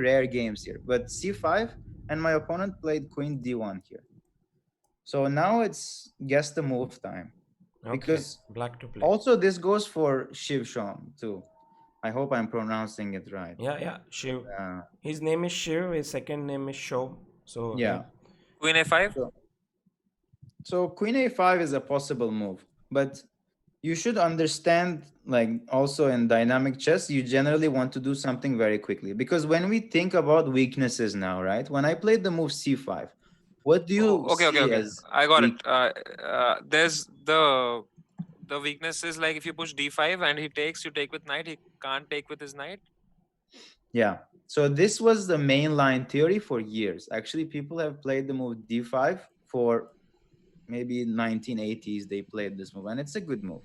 rare games here. But c5, and my opponent played queen d1 here. So now it's guess the move time. Okay. Because Black to play. also this goes for Shiv Shom too. I hope I'm pronouncing it right. Yeah, Shiv. Uh, His name is Shiv. His second name is Show. So yeah. Queen a5. So queen a5 is a possible move, but you should understand, like also in dynamic chess, you generally want to do something very quickly, because when we think about weaknesses now, right? When I played the move c5, what do you Oh, okay. see as I got it. weak? There's the weakness is like if you push d5 and he takes, you take with knight. He can't take with his knight. Yeah. So this was the mainline theory for years. Actually, people have played the move d5 for maybe 1980s. They played this move, and it's a good move.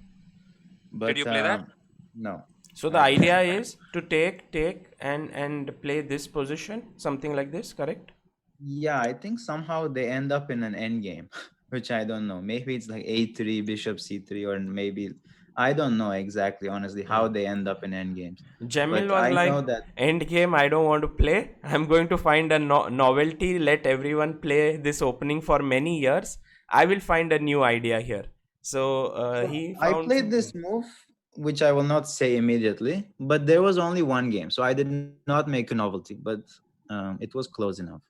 Did But you play that? no. So the idea is to take and play this position, something like this, correct? Yeah, I think somehow they end up in an endgame, which I don't know. Maybe it's like a3, bishop c3, or maybe I don't know exactly, honestly, how they end up in endgames. Cemil But was I like, know that end game, I don't want to play. I'm going to find a novelty, let everyone play this opening for many years. I will find a new idea here. So he I found played something. this move, which I will not say immediately, but there was only one game, so I did not make a novelty, but it was close enough.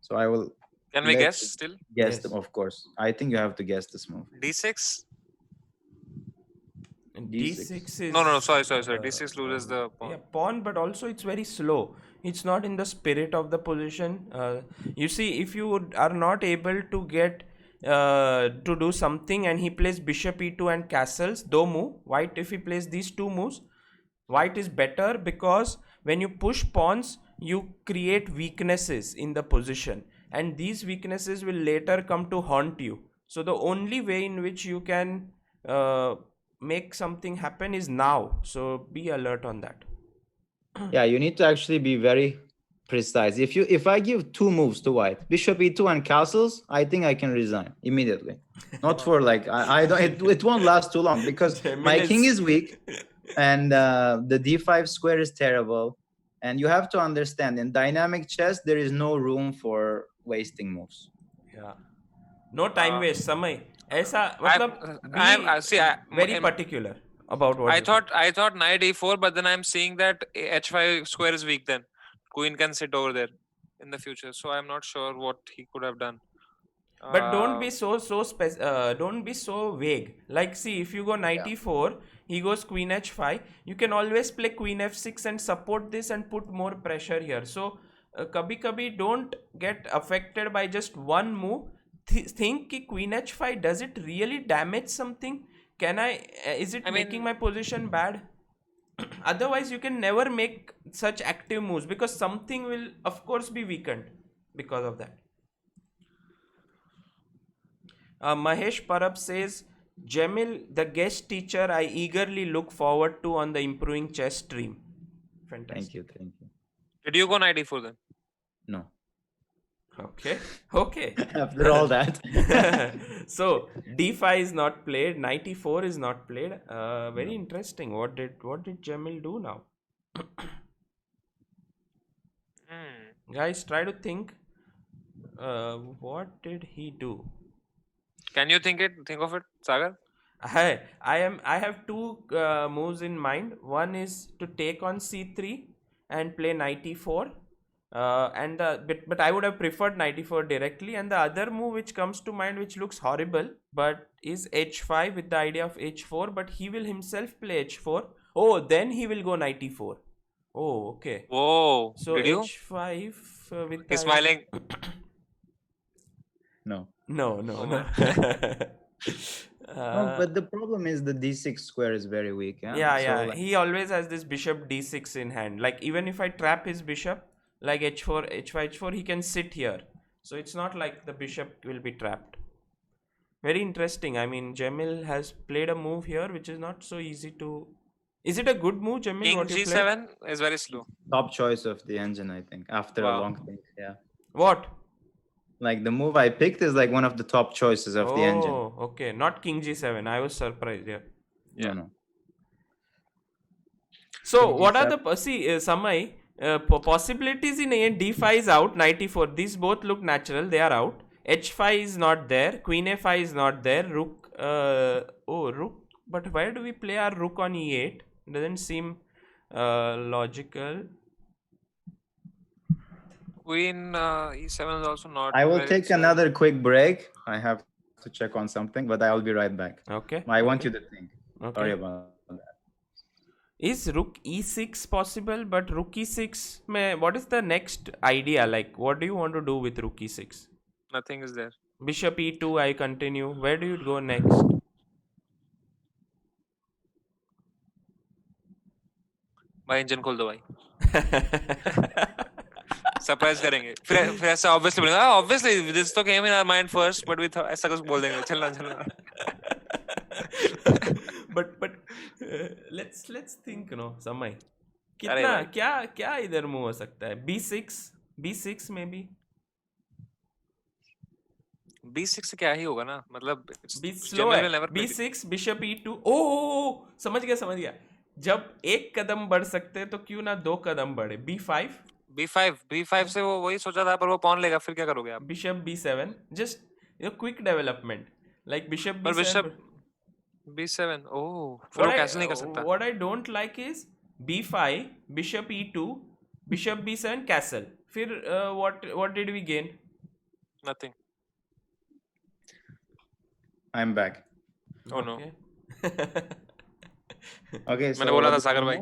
So I will Can we let guess you still? guess them, Yes. of course. I think you have to guess this move. d6. d6. D6 is No. Sorry. D6 loses the pawn. yeah, pawn, but also it's very slow. It's not in the spirit of the position. You see, if are not able to get to do something, and he plays bishop e2 and castles, though move. White, if he plays these two moves, white is better, because when you push pawns, you create weaknesses in the position, and these weaknesses will later come to haunt you. So the only way in which you can make something happen is now. So be alert on that. Yeah, you need to actually be very precise. If I give two moves to white, bishop e2 and castles, I think I can resign immediately. Not for like I don't. It won't last too long because my king is weak, and the d5 square is terrible. And you have to understand, in dynamic chess, there is no room for wasting moves. Yeah. No time waste, Samay. ऐसा I मतलब I'm be see very particular about what you do. I thought knight e4, but then I'm seeing that h5 square is weak. Then queen can sit over there in the future. So I'm not sure what he could have done. But don't be Uh, don't be so vague. Like, see, if you go knight Yeah. e4, he goes queen h5. You can always play queen f6 and support this and put more pressure here. So, kabhi kabhi don't get affected by just one move. Think ki queen h5, does it really damage something? Can I? Is it I making mean, my position bad? Otherwise, you can never make such active moves, because something will, of course, be weakened because of that. Mahesh Parab says, Cemil, the guest teacher I eagerly look forward to on the Improving Chess stream. Fantastic. Thank you. did you go knight e4 then? No. Okay. After all that. So d5 is not played, knight e4 is not played. Very interesting. What did Cemil do now? Guys, try to think. What did he do? Can you think of it, Sagar? I have two moves in mind. One is to take on c3 and play knight e4. But I would have preferred knight e4 directly. And the other move which comes to mind, which looks horrible, but is h5 with the idea of h4. But he will himself play h4. Oh, then he will go knight e4. Oh, okay. Whoa, So did you? h5 with He's the smiling. No. no. Oh, man. No, but the problem is the d6 square is very weak. Yeah. Yeah, So, yeah. like, He always has this bishop d6 in hand. Like even if I trap his bishop, like h4, h5, h4, he can sit here. So it's not like the bishop will be trapped. Very interesting. I mean, Cemil has played a move here which is not so easy to. Is it a good move, Cemil? King What you played? G7 is very slow. top choice of the engine, I think, after a Wow. long think. Yeah. What? Like the move I picked is like one of the top choices of the engine. Oh, okay. Not king g7. I was surprised. Yeah. Yeah. No. So King what are G7. the Samay possibilities in a d5 is out, knight e4. These both look natural. They are out. h5 is not there. Queen a5 is not there. Rook. Rook. But why do we play our rook on e8? Doesn't seem logical. Queen E7 is also not. I will very take solid. another quick break. I have to check on something, but I'll be right back. Okay. I want okay. you to think. Okay. Sorry about that. Is rook e6 possible? But rook e6, what is the next idea? Like, what do you want to do with rook e6? Nothing is there. Bishop e2, I continue. Where do you go next? भाई engine खोल दो भाई. Surprise करेंगे. फिर ऐसा obviously बोलेंगे. Obviously this तो came in our mind first, but we thought ऐसा कुछ बोल देंगे. चलना. but let's think, समय. कितना क्या इधर मूव हो सकता है? b6 maybe. b6 से क्या ही होगा ना, मतलब स्लो है. b6 bishop e2. ओ समझ गया. जब एक कदम बढ़ सकते हैं तो क्यों ना दो कदम बढ़े. b5 से वो वही सोचा था, पर वो पॉन लेगा. फिर क्या करोगे आप? Bishop b7. Just quick development. Like bishop b7. ओह, फिर वो कैंसिल नहीं कर सकता. What I don't like is b5, bishop e2, bishop b7, castle. फिर what did we gain? Nothing. I'm back. Oh no. Okay, so मैंने बोला था सागर भाई.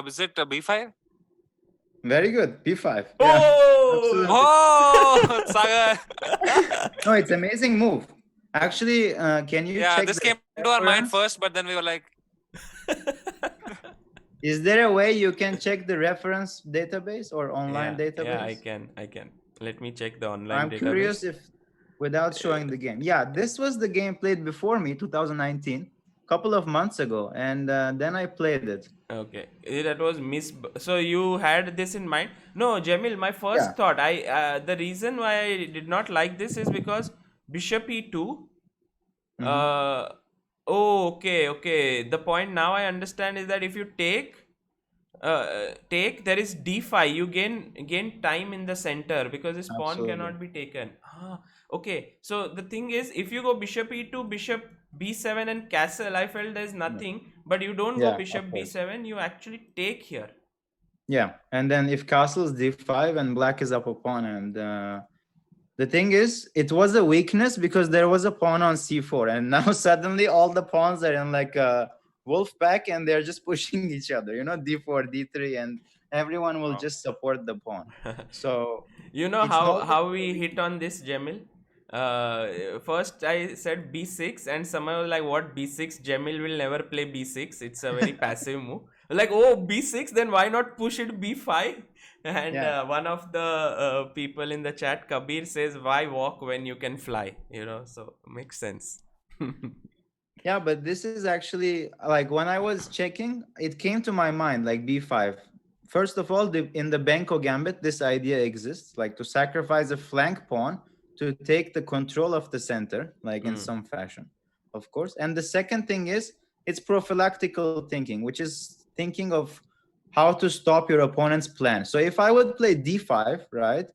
Is it b5? Very good. b5. Oh, Sagar. No, it's amazing move. Actually, can you check? This came to our mind first, but then we were like, is there a way you can check the reference database or online database? Yeah, I can. Let me check the online I'm database. curious if, without showing the game. Yeah, this was the game played before me, 2019, couple of months ago, and then I played it. Okay, that was so you had this in mind? No, Cemil, my first thought, the reason why I did not like this is because bishop e2. Okay. The point now I understand is that if you take, there is d5. You gain time in the center because this pawn cannot be taken. Okay. So the thing is, if you go bishop e2, bishop b7 and castle, I felt there's nothing. But you don't go bishop b7. You actually take here. Yeah, and then if castle is d5 and black is up a pawn, and the thing is, it was a weakness because there was a pawn on c4, and now suddenly all the pawns are in like a wolf pack, and they're just pushing each other. d4, d3, and everyone will just support the pawn. So how we hit on this, Cemil? First I said b6 and someone was like, what b6? Cemil will never play b6. It's a very passive move. Like, b6, then why not push it b5? And one of the people in the chat, Kabir, says, why walk when you can fly? So makes sense. Yeah, but this is actually, like, when I was checking, it came to my mind, like b5. First of all, in the Benko Gambit, this idea exists, like to sacrifice a flank pawn to take the control of the center, like in some fashion, of course. And the second thing is, it's prophylactical thinking, which is thinking of how to stop your opponent's plan. So if I would play d5, right,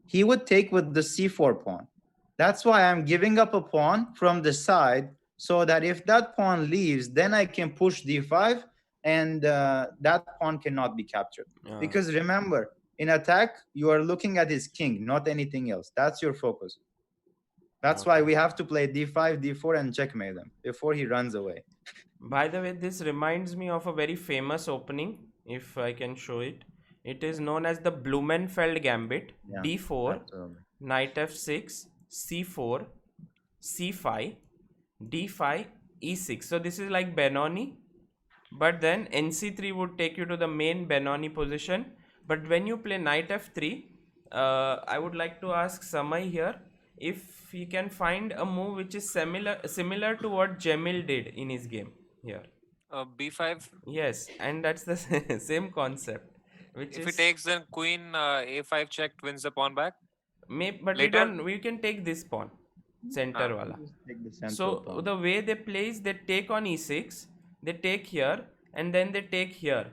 he would take with the c4 pawn. That's why I'm giving up a pawn from the side, so that if that pawn leaves, then I can push d5, and that pawn cannot be captured. Because remember, in attack, you are looking at his king, not anything else. That's your focus. That's why we have to play d5, d4, and checkmate him before he runs away. By the way, this reminds me of a very famous opening, if I can show it. It is known as the Blumenfeld Gambit. Yeah, d4, absolutely. knight f6, c4, c5, d5, e6. So this is like Benoni, but then nc3 would take you to the main Benoni position. But when you play knight f3, I would like to ask Samay here if he can find a move which is similar to what Cemil did in his game here. B5. Yes, and that's the same concept, which If he is takes, then queen A5 check wins the pawn back. but Later? we can take this pawn, center wala. Just take the central So pawn. the way they play is they take on e6, they take here, and then they take here,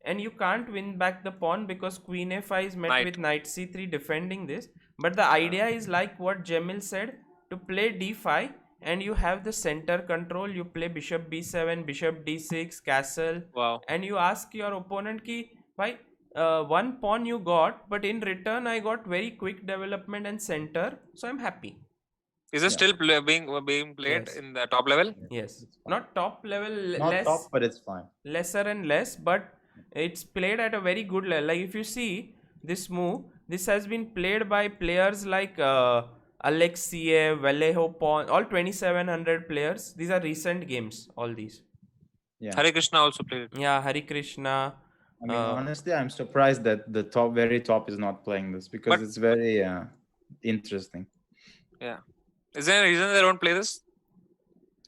and you can't win back the pawn because queen a5 is met Knight. with knight c3 defending this. But the idea is like what Cemil said, to play d5, and you have the center control. You play bishop b7, bishop d6, castle. Wow. And you ask your opponent ki, why one pawn you got, but in return I got very quick development and center, so I'm happy. Is it still being played Yes. in the top level? Yes, not top level, Not less, top, but it's fine. lesser and less, but it's played at a very good level. Like if you see this move, this has been played by players like Alexiev, Vallejo, Pon, all 2700 players. These are recent games, all these. Yeah. Hare Krishna also played it. Yeah, Hari Krishna. I mean, honestly, I'm surprised that the very top is not playing this, because But- it's very interesting. Yeah. Is there a reason they don't play this?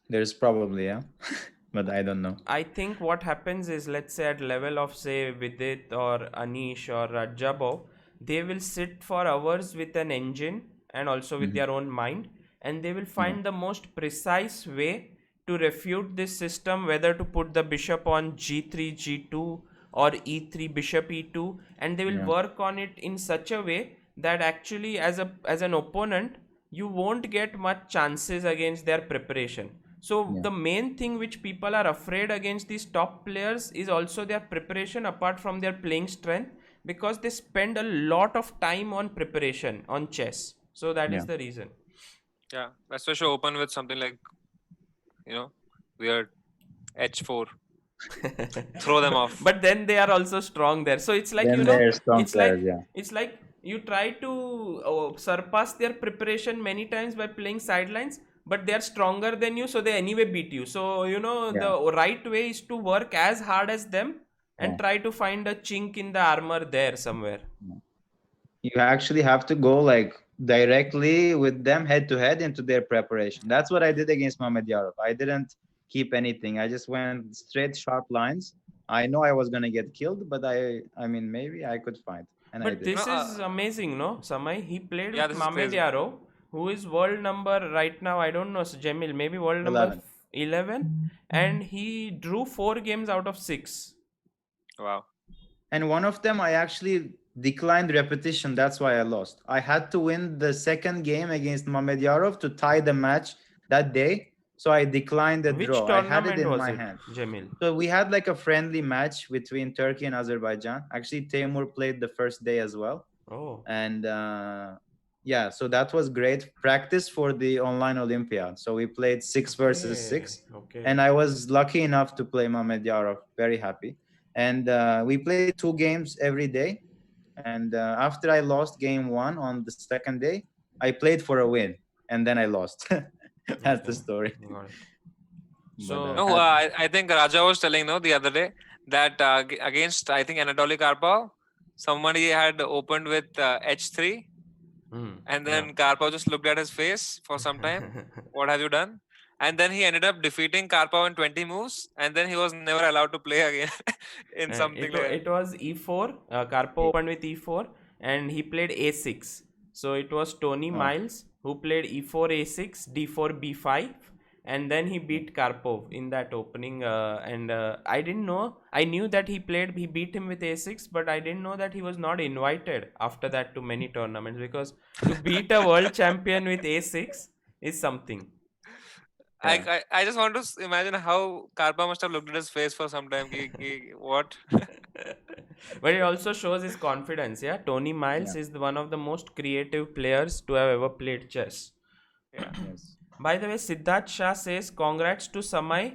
There's probably, yeah, but I don't know. I think what happens is, let's say at level of say Vidit or Anish or Rajabov, they will sit for hours with an engine and also with their own mind, and they will find the most precise way to refute this system, whether to put the bishop on g3, g2 or e3, bishop e2, and they will work on it in such a way that actually as an opponent you won't get much chances against their preparation. So the main thing which people are afraid against these top players is also their preparation apart from their playing strength, because they spend a lot of time on preparation on chess. So that is the reason. Yeah. That's why should open with something like, weird h4. Throw them off. But then they are also strong there. So it's like, Then they're strong it's players, like it's like you try to surpass their preparation many times by playing sidelines, but they are stronger than you, so they anyway beat you. So the right way is to work as hard as them and try to find a chink in the armor there somewhere. You actually have to go like directly with them head to head into their preparation. That's what I did against Mamedyarov. I didn't keep anything. I just went straight sharp lines. I know I was gonna get killed, but I mean maybe I could fight. And I But did. this is amazing, no, Samay? He played Yeah, with this is crazy. Mamedyarov, who is world number right now, I don't know, Cemil, maybe world 11. number 11, and he drew 4 games out of 6. Wow. And one of them I actually declined repetition. That's why I lost. I had to win the second game against Mamedyarov to tie the match that day. So I declined the Which draw. I had tournament it in was my it, hand. Cemil? So we had like a friendly match between Turkey and Azerbaijan. Actually, Timur played the first day as well. Oh. And yeah, so that was great practice for the online Olympiad. So we played 6 versus 6. Okay. And I was lucky enough to play Mamedyarov. Very happy. And we played 2 games every day. And after I lost game 1 on the second day, I played for a win. And then I lost. That's the story. Got it. But, So No, I think Raja was telling the other day that against I think Anatoly Karpov, somebody had opened with h3, and then Karpov just looked at his face for some time. What have you done? And then he ended up defeating Karpov in 20 moves, and then he was never allowed to play again in something like that. it was e4. Karpov opened with e4, and he played a6. So it was Tony Miles who played e4, a6, d4, b5, and then he beat Karpov in that opening. I didn't know. I knew that he beat him with a6, but I didn't know that he was not invited after that to many tournaments, because to beat a world champion with a6 is something. I just want to imagine how Karpa must have looked at his face for some time. What? But it also shows his confidence. Yeah, Tony Miles is one of the most creative players to have ever played chess. Yeah. Yes. By the way, Siddharth Shah says, congrats to Samay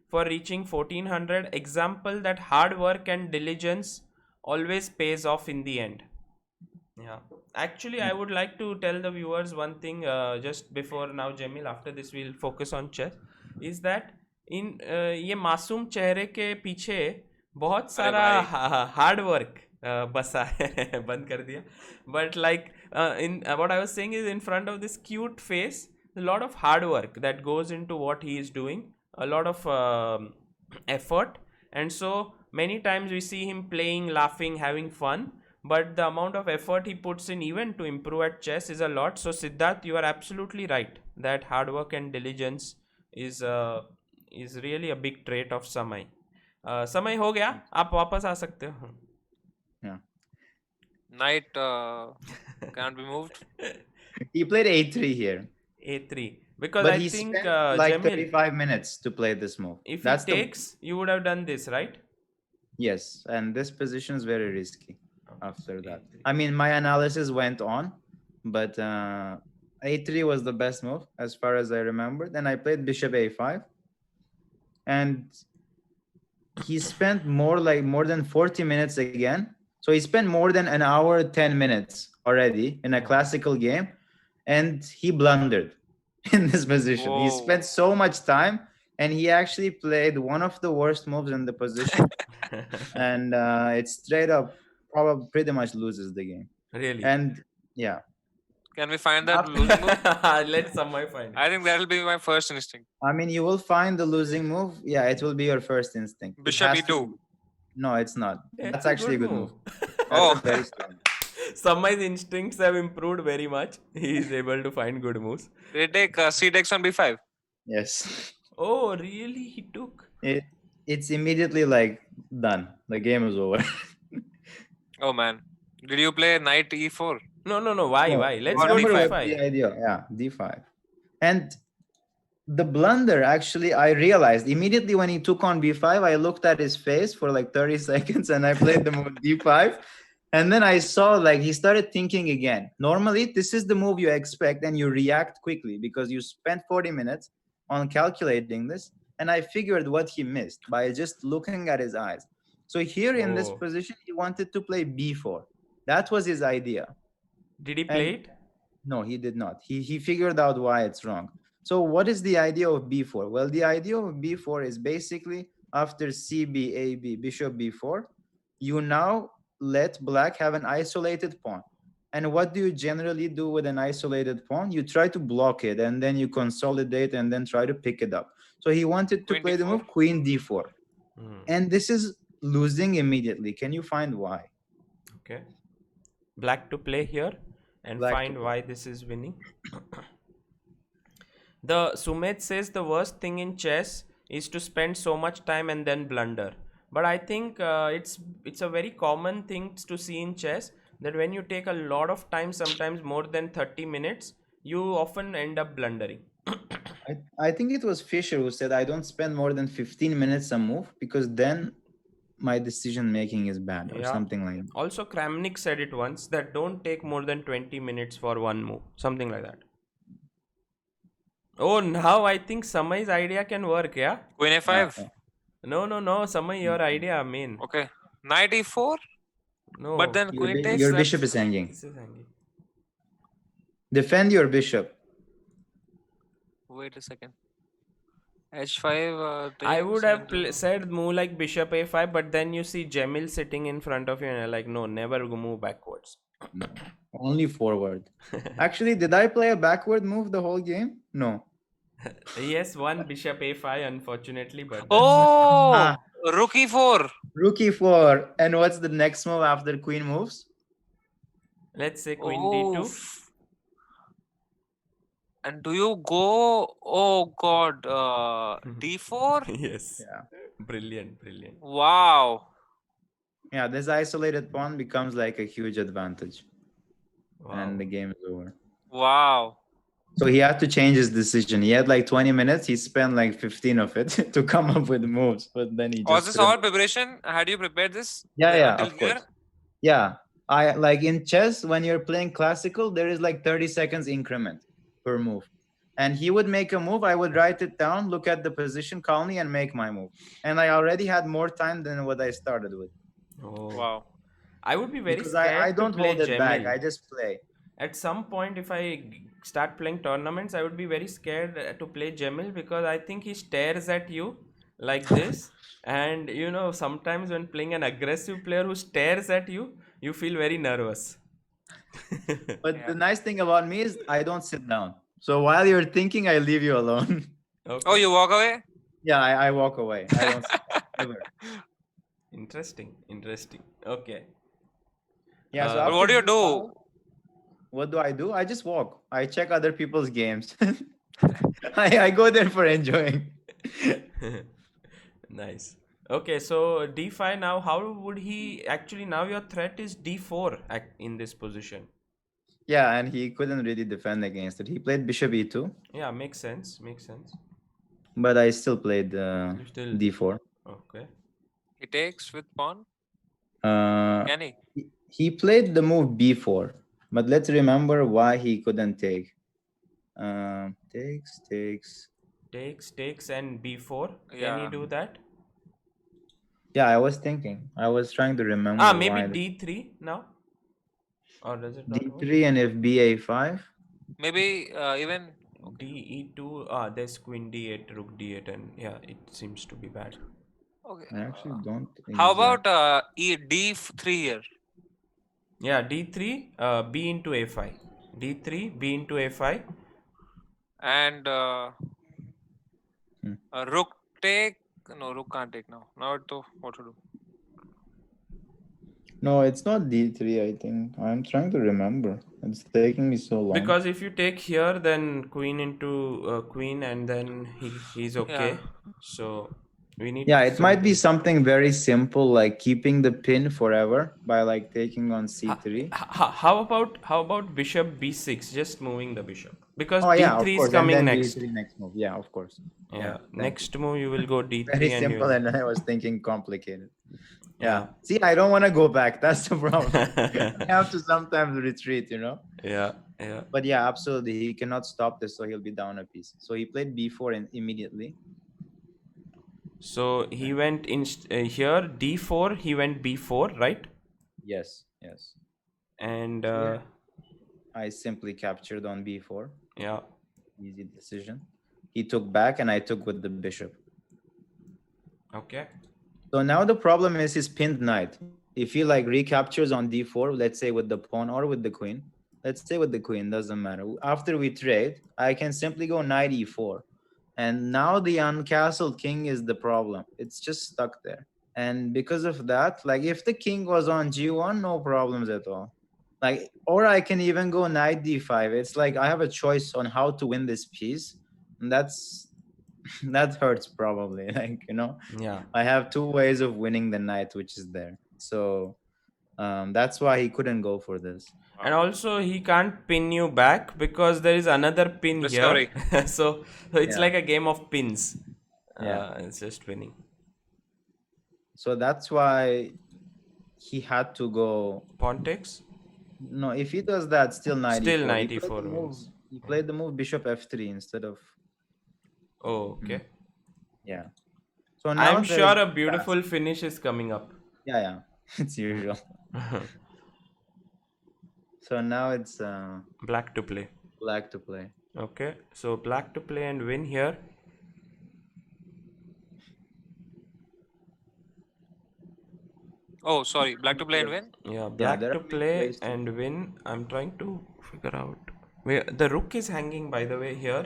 for reaching 1400. Example that hard work and diligence always pays off in the end. Yeah. Actually, I would like to tell the viewers one thing just before now, Cemil. After this, we'll focus on chess. Is that in ये मासूम चेहरे के पीछे बहुत सारा hard work बसा है बंद कर दिया. But like in what I was saying is, in front of this cute face, a lot of hard work that goes into what he is doing, a lot of effort, and so many times we see him playing, laughing, having fun, but the amount of effort he puts in even to improve at chess is a lot. So Siddharth, you are absolutely right that hard work and diligence is really a big trait of Samay. समय हो गया, आप वापस आ सकते हो. Yeah. Knight can't be moved. He played a3 here. A3. Because But I he think spent like Cemil, 35 minutes to play this move. if That's he takes, you would have done this, right? Yes, and this position is very risky after that. A3. I mean, my analysis went on, but a3 was the best move as far as I remember. Then I played bishop a5, and he spent more than 40 minutes again. So he spent more than an hour 10 minutes already in a classical game, and he blundered in this position. He spent so much time, and he actually played one of the worst moves in the position, and it straight up probably pretty much loses the game. Really? And yeah, Can we find that losing move? Let Samay find it. I think that will be my first instinct. I mean, you will find the losing move. Yeah, it will be your first instinct. It Bishop has e2. to- No, it's not. That's a actually a good good move. move. That's a very strong. Samay's instincts have improved very much. He is able to find good moves. Did he take c takes on b5? Yes. Oh, really? He took? It's immediately like done. The game is over. Oh man. Did you play knight e4? No. Why? No, Why? Let's Or go remember d5. what the d5. idea. Yeah, d5. And the blunder, actually, I realized immediately when he took on b5, I looked at his face for like 30 seconds and I played the move d5. And then I saw like he started thinking again. Normally, this is the move you expect and you react quickly because you spent 40 minutes on calculating this. And I figured what he missed by just looking at his eyes. So here in this position, he wanted to play b4. That was his idea. Did he play it? No, he did not. He figured out why it's wrong. So what is the idea of b4? Well, the idea of b4 is basically after cb, ab, bishop b4, you now let black have an isolated pawn. And what do you generally do with an isolated pawn? You try to block it and then you consolidate and then try to pick it up. So he wanted to Queen play the d4. move queen d4. And this is losing immediately. Can you find why? Okay. Black to play here and Black to find play. why this is winning. The Sumit says the worst thing in chess is to spend so much time and then blunder. But I think it's a very common thing to see in chess that when you take a lot of time, sometimes more than 30 minutes, you often end up blundering. I think it was Fisher who said, I don't spend more than 15 minutes a move because then my decision making is bad or something like that. Also, Kramnik said it once that don't take more than 20 minutes for one move. Something like that. Oh, now I think Samay's idea can work, yeah? Queen a5. No, Samay, your idea, I mean. Okay. Knight e4. No. But then queen takes. Your bishop is hanging. This is hanging. Defend your bishop. Wait a second. h5. I would have said move like bishop a5, but then you see Cemil sitting in front of you and you're like, no, never move backwards. No, only forward. Actually, did I play a backward move the whole game? No. Yes, one bishop a5, unfortunately, but Oh! Rook e4. Rook e4. And what's the next move after queen moves? let's say queen d2. And do you go? Oh God, d4? Yes. Yeah. Brilliant, brilliant. Wow. Yeah, this isolated pawn becomes like a huge advantage, Wow. and the game is over. Wow. So he had to change his decision. He had like 20 minutes. He spent like 15 of it to come up with moves, but then he Was just this couldn't. all preparation? Had you prepared this Yeah, until of here? course. Yeah, I like in chess when you're playing classical, there is like 30 seconds increment per move. And he would make a move, I would write it down, look at the position calmly, and make my move. And I already had more time than what I started with. Oh. Wow. I would be very Because I scared to don't play hold it back. Cemil. I just play. At some point, if I start playing tournaments, I would be very scared to play Cemil because I think he stares at you like this. And you know, sometimes when playing an aggressive player who stares at you, you feel very nervous. But Yeah. the nice thing about me is I don't sit down. So while you're thinking, I leave you alone. Oh, Okay. you walk away? Yeah, I walk away. I don't sit down, ever. Interesting. Interesting. Okay. Yeah, so Uh, But after what do you D5, do? what do? I just walk. I check other people's games. I go there for enjoying. Nice. Okay, so d5 now, how would he actually, now your threat is d4 in this position? Yeah, and he couldn't really defend against it. He played bishop e2, Yeah, makes sense. Makes sense. but I still played You still. d4. Okay. He takes with pawn? Uh, Can he? he played the move b4, but let's remember why he couldn't take. Takes. Takes, and b4. Can he Yeah. do that? Yeah, I was thinking. I was trying to remember Maybe why. d3 now? Or does it not work? d3 and if ba5. Maybe even. de2. There's queen d8, rook d8, and yeah, it seems to be bad. Okay. I actually don't. How about exact- d3 here? Yeah, d3, b into a5. d3, b into a5. And Hmm. rook take? No, rook can't take now. Now what to do? No, it's not d3. I think I'm trying to remember. It's taking me so long. Because if you take here, then queen into queen, and then he's okay. Yeah. So we need. Yeah, it might be something very simple, like keeping the pin forever by like taking on c3. How about bishop b6? Just moving the bishop, because Oh yeah, of d3 course. is coming and then next. d3 next move. Yeah, of course. Yeah, thank next move you will go d3 Very and simple, you. and I was thinking complicated. Yeah. See, I don't want to go back. That's the problem. I have to sometimes retreat, Yeah, yeah. But yeah, absolutely. He cannot stop this, so he'll be down a piece. So he played b4 and immediately. So he went in here d4. He went b4, right? Yes. And Here, I simply captured on b4. yeah. Easy decision. He took back, and I took with the bishop. Okay. So now the problem is his pinned knight. If he like recaptures on d4, let's say with the pawn or with the queen, let's say with the queen, doesn't matter. After we trade, I can simply go knight e4. And now the uncastled king is the problem. It's just stuck there. And because of that, like if the king was on g1, no problems at all. Like, or I can even go knight d5. It's like I have a choice on how to win this piece. And that hurts probably. Like, Yeah. I have two ways of winning the knight, which is there. So that's why he couldn't go for this. And also he can't pin you back because there is another pin Discovery. here. so it's Yeah. like a game of pins. Yeah. It's just winning. So that's why he had to go. Pawn takes. No, if he does that, still 94. Still He 94 played the move, wins. he played the move bishop f3 instead of. Oh, okay. Yeah. So now I'm sure a beautiful finish is coming up. Yeah. It's usual. So now it's Black to play. black to play. Okay, so black to play and win here. Oh, sorry. Black to play and win? Yeah, black there to are many play ways to- and win. I'm trying to figure out where the rook is hanging, by the way, here.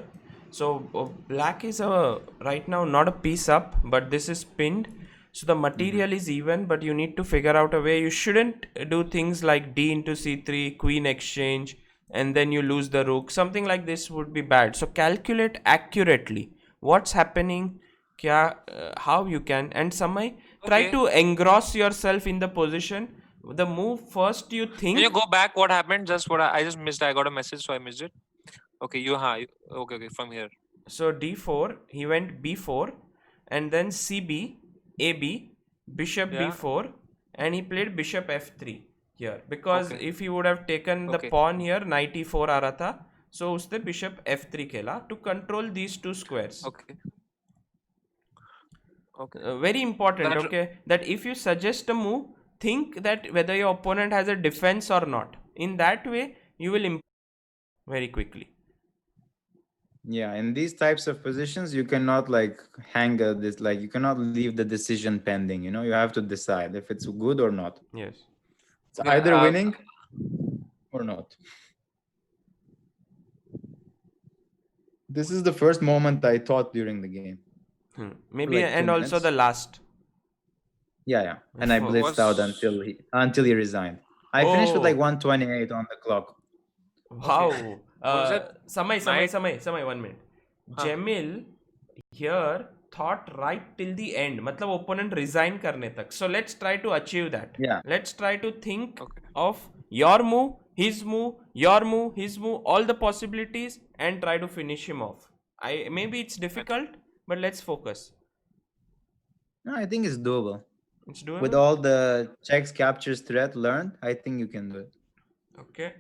So black is right now not a piece up, but this is pinned. So the material is even, but you need to figure out a way. You shouldn't do things like d into c3, queen exchange, and then you lose the rook. Something like this would be bad. So calculate accurately what's happening, how you can, and Samay, try Okay. to engross yourself in the position. The move first you Can you think. go back? What happened? Just what I just missed. I got a message, so I missed it. Okay, okay, from here. So d4, he went b4, and then cb, ab, bishop Yeah. b4, and he played bishop f3 here. Because Okay. if he would have taken the Okay. pawn here, knight e4 आ रहा था, so उसने bishop f3 खेला to control these two squares. Okay. Okay. Very important, That okay, that if you suggest a move, think that whether your opponent has a defense or not. In that way, you will improve very quickly. Yeah, in these types of positions, you cannot like this, like you cannot leave the decision pending. You know, you have to decide if it's good or not. Yes. It's either winning or not. This is the first moment I thought during the game. Maybe, like and 2 also minutes. the last. Yeah. And I blitzed out until he resigned. I finished with like 128 on the clock. Wow. was it? Samay, 1 minute. Cemil here thought right till the end. मतलब opponent resign करने तक. So let's try to achieve that. Yeah. Let's try to think of your move, his move, your move, his move, all the possibilities, and try to finish him off. Maybe it's difficult, but let's focus. No, I think it's doable. It's doable. With all the checks, captures, threat learned, I think you can do it. Okay.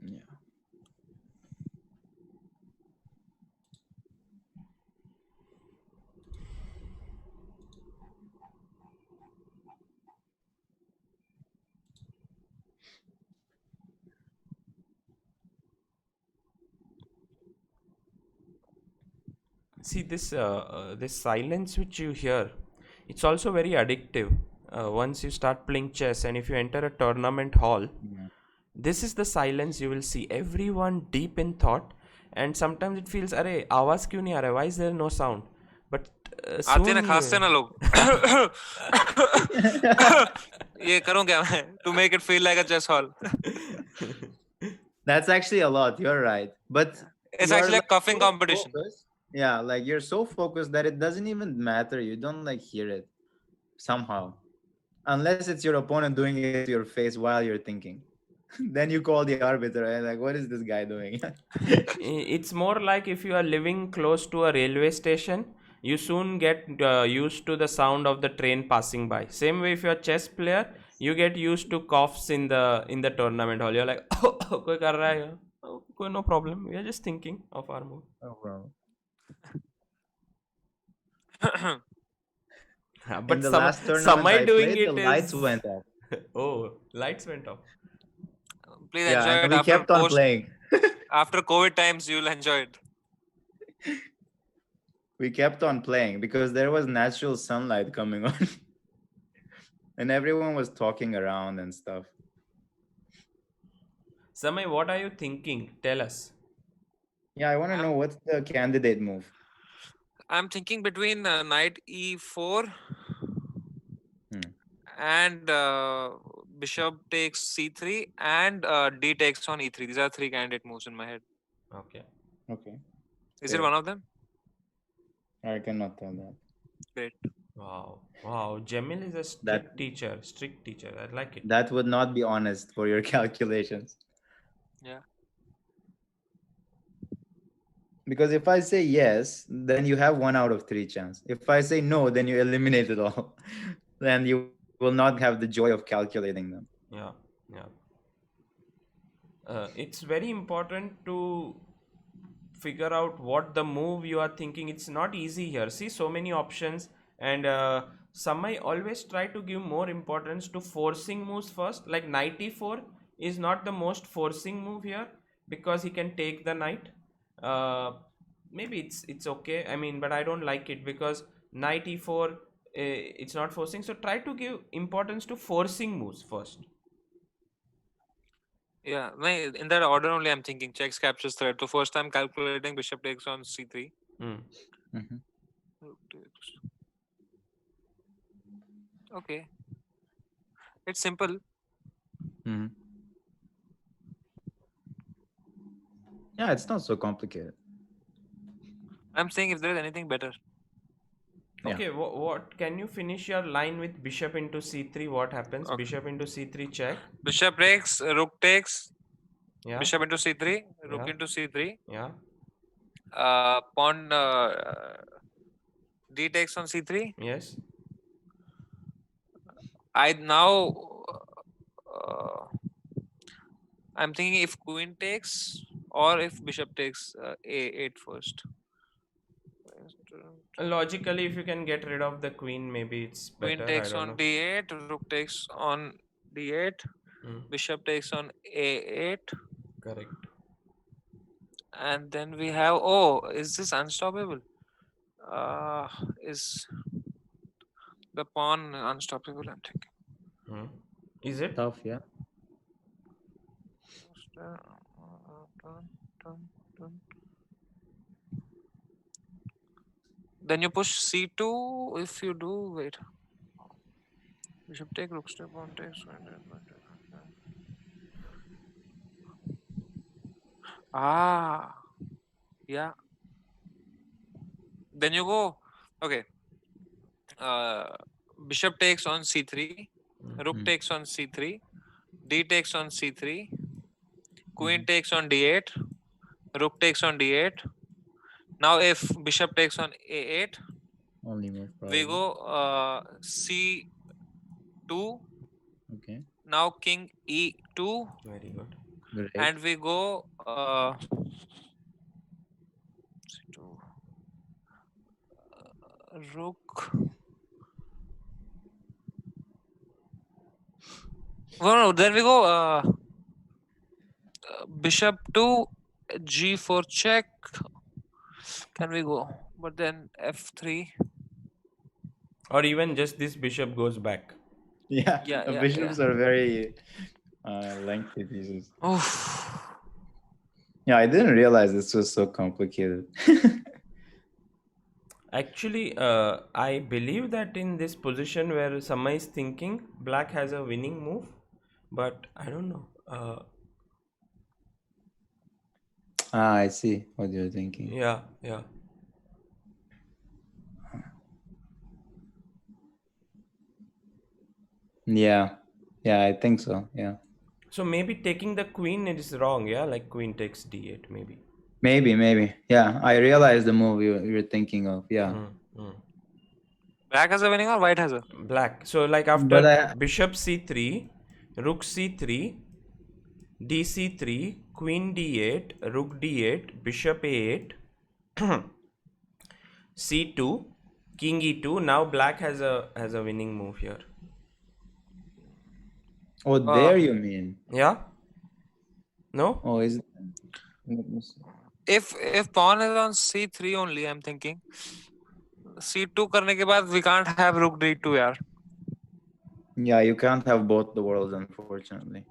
Yeah. See this silence which you hear, it's also very addictive. Once you start playing chess, and if you enter a tournament hall, this is the silence you will see. Everyone deep in thought, and sometimes it feels, अरे आवाज क्यों नहीं आ रहा? Why is there no sound? But आते ना खासते ना लोग. ये करूं क्या मैं? To make it feel like a chess hall. That's actually a lot. You're right, but It's actually a coughing competition. Yeah, like you're so focused that it doesn't even matter. You don't like hear it somehow, unless it's your opponent doing it to your face while you're thinking. Then you call the arbiter and like, what is this guy doing? It's more like if you are living close to a railway station, you soon get used to the sound of the train passing by. Same way, if you're a chess player, you get used to coughs in the tournament hall. You're like, oh, koi kar raha hai? Oh, no problem. We are just thinking of our move. Oh, bro. But in the last tournament Samay I doing played, it the lights went off. Oh, lights went off. Please enjoy it. We kept on playing. After COVID times, you'll enjoy it. We kept on playing because there was natural sunlight coming on. And everyone was talking around and stuff. Samay, what are you thinking? Tell us. Yeah, I want to know what's the candidate move. I'm thinking between knight e4 and bishop takes c3 and d takes on e3. These are three candidate moves in my head. Okay. Is it one of them? I cannot tell that. Great. Wow. Cemil is a strict teacher. I like it. That would not be honest for your calculations. Yeah. Because if I say yes, then you have 1 out of 3 chance. If I say no, then you eliminate it all. Then you will not have the joy of calculating them. Yeah. It's very important to figure out what the move you are thinking. It's not easy here. See, so many options, and Samay always try to give more importance to forcing moves first. Like knight e4 is not the most forcing move here because he can take the knight. Maybe it's okay. I mean, but I don't like it because knight e4 it's not forcing. So try to give importance to forcing moves first. Yeah, in that order only I'm thinking. Checks, captures, threat. So first I'm calculating bishop takes on c3. Hmm. Mhm. Rook takes. Okay, it's simple. Mhm. Yeah, it's not so complicated. I'm saying if there is anything better. Yeah. Okay, what can you finish your line with bishop into c3? What happens? Okay. Bishop into c3 check. Bishop takes, rook takes, Yeah, bishop into c3, rook yeah, into c3. yeah. Pawn d takes on c3. Yes. I now uh, I'm thinking if queen takes or if bishop takes a8 first. Logically, if you can get rid of the queen, maybe it's Queen better. I takes don't on know. d8, rook takes on d8, Hmm. bishop takes on a8, Correct. and then we have, oh, is this unstoppable? Uh, is the pawn unstoppable? I'm thinking. Hmm. Is it? Tough, yeah. Then you push c2. If you do, wait. Bishop take, rook step, pawn takes. Ah, yeah. Then you go. Okay. Uh, bishop takes on c3. Rook Mm. takes on c3. D takes on c3. Queen Mhm. takes on d8. Rook takes on d8. Now, if bishop takes on a8, Only move, we probably. go c2. Okay. Now, king e2. Very good. Great. And we go c2, rook. No, then we go bishop to g4 check. Can we go? But then f3. Or even just this bishop goes back. Yeah, Yeah, yeah, yeah. bishops are very lengthy pieces. Oof. Yeah, I didn't realize this was so complicated. Actually, I believe that in this position where Samay is thinking, black has a winning move, but I don't know. I see what you're thinking. Yeah, yeah. Yeah, yeah, I think so. Yeah, So maybe taking the queen is wrong, yeah? Like queen takes d8, maybe. maybe. Yeah, I realized the move you're thinking of. Yeah, Hmm, hmm. Black has a winning or white has a? Black. So like but after I bishop c3, rook c3, dc3, queen d8, rook d8, bishop a8, c2, king e2. Now black has a winning move here. oh, Uh, there you mean? Yeah? No? Oh, is it? Let me see. if pawn is on c3 only, I'm thinking c2 करने के बाद we can't have rook d2 यार. Yeah, you can't have both the worlds, unfortunately.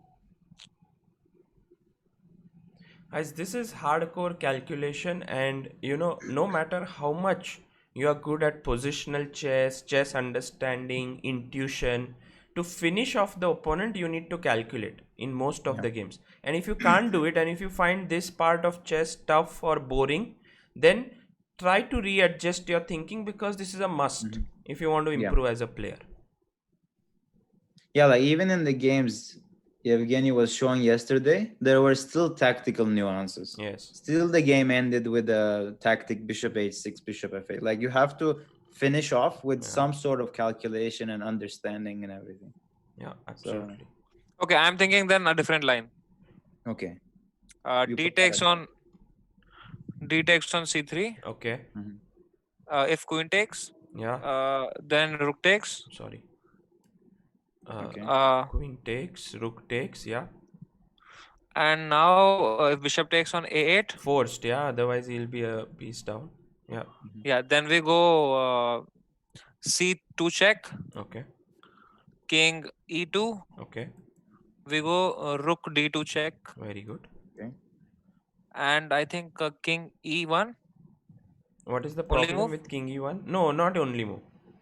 As this is hardcore calculation, and you know, no matter how much you are good at positional chess, chess understanding, intuition, to finish off the opponent, you need to calculate in most of Yeah. the games. And if you can't do it, and if you find this part of chess tough or boring, then try to readjust your thinking, because this is a must Mhm. if you want to Yeah. improve as a player. Yeah, like even in the games Evgeny was showing yesterday, there were still tactical nuances. Yes. Still, the game ended with a tactic bishop h6, bishop f8. Like you have to finish off with Yeah. some sort of calculation and understanding and everything. Yeah, So, absolutely. Okay, I'm thinking then a different line. okay, you D put that takes in. on c3. Okay. Mhm. If queen takes, Yeah. then rook takes. Sorry. Okay. Queen takes, rook takes, yeah. And now if bishop takes on a8, Forced, yeah. Otherwise, he'll be a piece down. Yeah. Mhm. yeah, then we go c2 check, Okay. king e2, Okay. We go rook d2 check, Very good. Okay. and I think king e1 What is the only problem move. with king e1? No, not only move.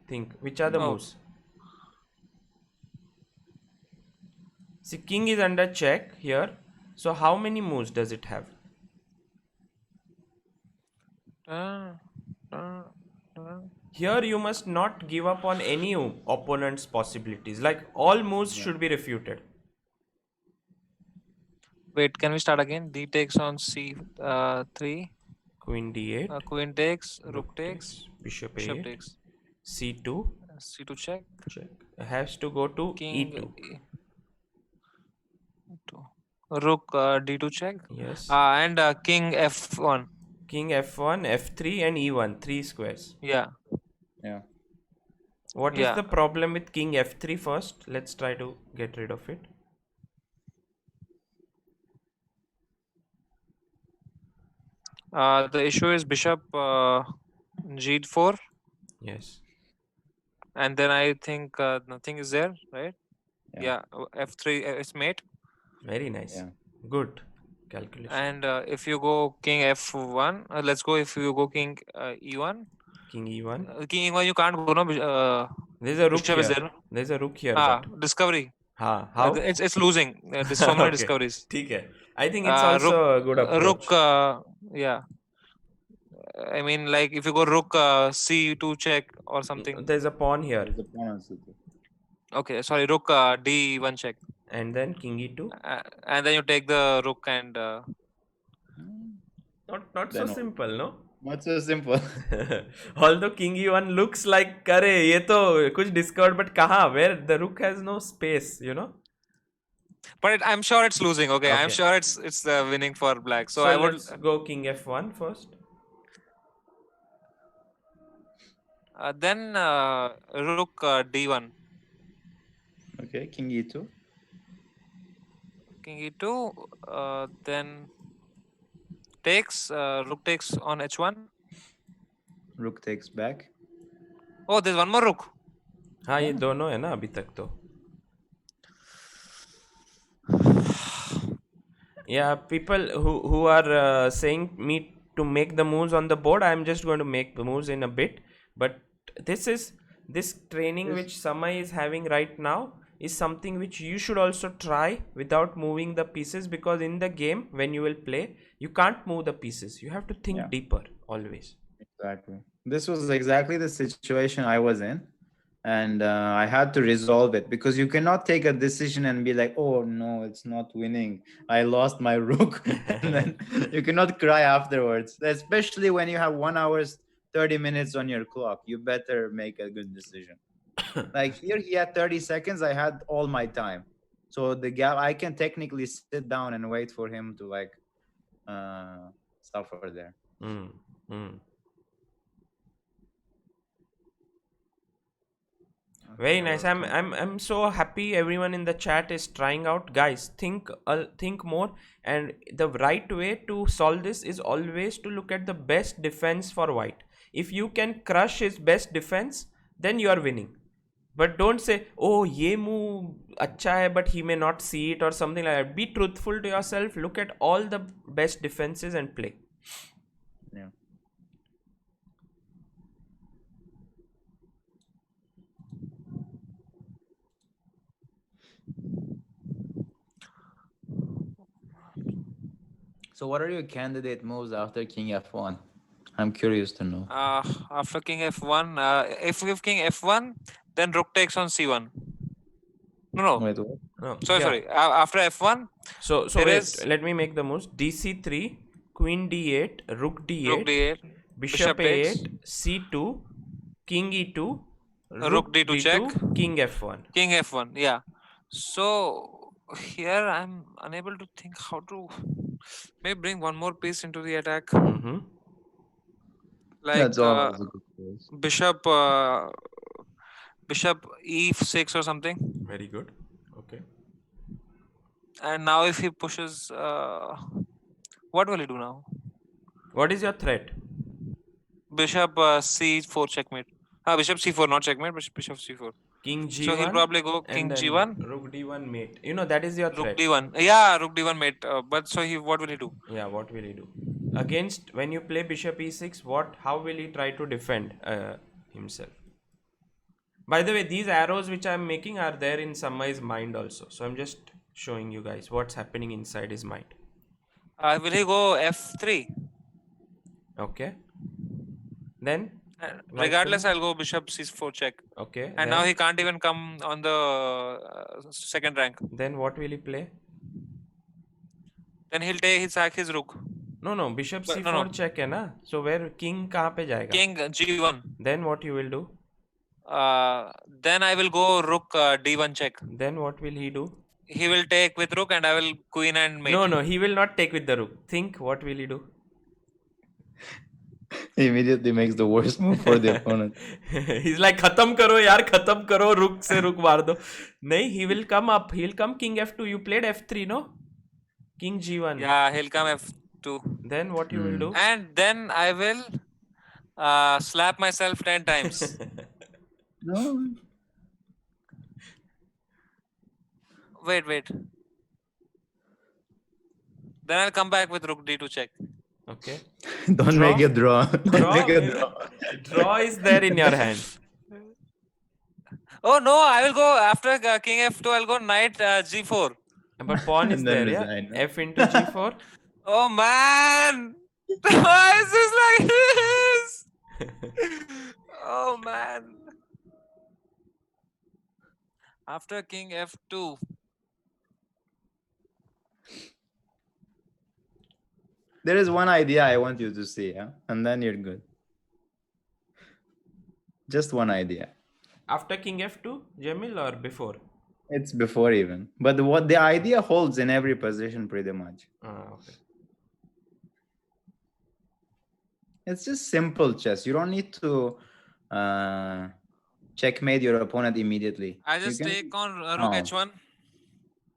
Think, which are the Oh, moves? See, king is under check here. So how many moves does it have? uh, uh, uh. Here you must not give up on any opponent's possibilities. Like all moves Yeah. should be refuted. Wait, can we start again? D takes on c 3. Queen d8, Queen takes, rook rook takes, takes, bishop bishop a8, takes, c2, c2 check, check. Has to go to king e2. e2, rook d2 check, Yes. and king f1. King f1, f3 and e1, three squares. Yeah, Yeah. What is yeah. the problem with king f3 first? Let's try to get rid of it. The issue is bishop g4, Yes. and then I think nothing is there, right? Yeah. f3 is mate, Very nice. Yeah. Good calculation. and if you go king f1, let's go. If you go king e1, King e1. king e1, you can't go. No, There's a rook bishop is here. there. There's a rook here, Ah, but discovery. how? It's losing. There's so many Okay. discoveries. ठीक है. I think it's also Rook, a good approach. yeah. I mean, like if you go rook c2 check or something. There's a pawn here. There's a pawn on c2. Okay, sorry, rook d1 check, And then king e2. and then you take the rook and. Not so Then simple, no? Not so simple. Although king e1 looks like करे ये तो कुछ discovered, but कहाँ? Where the rook has no space, you know? But I'm sure it's losing. Okay, I'm Okay. sure it's winning for black. So So I would let's go king f1 first. then rook d1, Okay, king e2. king e2, then takes rook takes on h1. Rook takes back. Oh, there's one more rook. हाँ ये दोनों है ना अभी तक तो. Yeah, people who are saying me to make the moves on the board, I'm just going to make the moves in a bit. But this training which Samay is having right now is something which you should also try without moving the pieces, because in the game when you will play, you can't move the pieces. You have to think deeper always. Exactly. This was exactly the situation I was in. And I had to resolve it, because you cannot take a decision and be like, oh no, it's not winning, I lost my rook. And then you cannot cry afterwards, especially when you have 1 hour 30 minutes on your clock. You better make a good decision. Like here he had 30 seconds, I had all my time, so the gap I can technically sit down and wait for him to like suffer there. Very nice. I'm so happy everyone in the chat is trying out. Guys, think more, and the right way to solve this is always to look at the best defense for white. If you can crush his best defense, then you are winning. But don't say, oh ye move अच्छा है but he may not see it or something like that. Be truthful to yourself. Look at all the best defenses and play. Yeah. So what are your candidate moves after king f1? I'm curious to know. After king f1, if we have king f1, then rook takes on c1. No. Wait, what? No, Sorry. After f1, So there wait, is let me make the moves. dc3, queen d8, rook d8, rook d8, bishop takes, a8, c2, king e2, rook d2 check, king f1. king f1. Yeah. So here I'm unable to think how to maybe bring one more piece into the attack. Mm-hmm. Like That's always a good choice. bishop e6 or something. Very good. Okay. And now if he pushes, what will he do now? What is your threat? Bishop c4 checkmate. Bishop c4, not checkmate, but bishop c4. King G1. So he'll probably go King and then G1. Rook D1 mate. That is your Rook threat. D1. Yeah, Rook D1 mate. But so what will he do? Yeah, what will he do? Against, when you play Bishop E6, how will he try to defend himself? By the way, these arrows which I am making are there in Samay's mind also. So I'm just showing you guys what's happening inside his mind. Will he go F3? Okay. Then? Regardless, I'll go Bishop C4 check. Okay. And now he can't even come on the second rank. Then what will he play? Then he'll sack his rook. No. Bishop C4 no. check है ना. So where king कहाँ पे जाएगा? King G1. Then what you will do? Then I will go rook D1 check. Then what will he do? He will take with rook and I will queen and mate. No, he will not take with the rook. Think, what will he do? He immediately makes the worst move for the opponent. He's like, khatam karo yaar, khatam karo, rook se rook maar do. Nahi, he will come up. He'll come king F2. You played F3, no? King G1. Yeah, he'll come F2. Then what you will do? And then I will slap myself 10 times. No. Wait. Then I'll come back with rook D2 check. Okay. Don't make a draw. Don't make a draw. Draw is there in your hand. Oh no, I will go after king F2. I'll go knight G4. But pawn is And then there, yeah? resign, no? F into G4. Oh man! Why is this like this? Oh man! After king F2. There is one idea I want you to see, yeah? And then you're good. Just one idea. After king F2, Cemil, or before? It's before even. But what the idea holds in every position pretty much. Okay. It's just simple chess. You don't need to checkmate your opponent immediately. I just take on rook H1.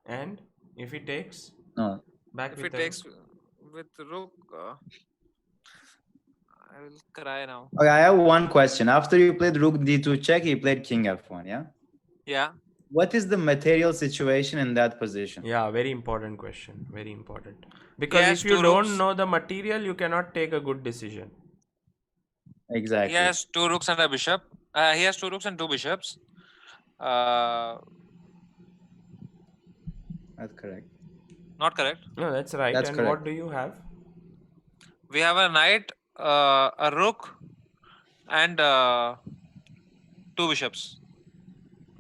And if he takes? No. Back If with it the takes with rook, I will cry now. Okay, I have one question. After you played rook D2 check, you played king F1, yeah? Yeah. What is the material situation in that position? Yeah, very important question. Very important. Because Yes, if you two don't rooks. know the material, you cannot take a good decision. Exactly. He has 2 rooks and a bishop. He has 2 rooks and 2 bishops. That's correct. Not correct. No, that's right. That's and correct. what do you have? We have a knight, a rook, and 2 bishops.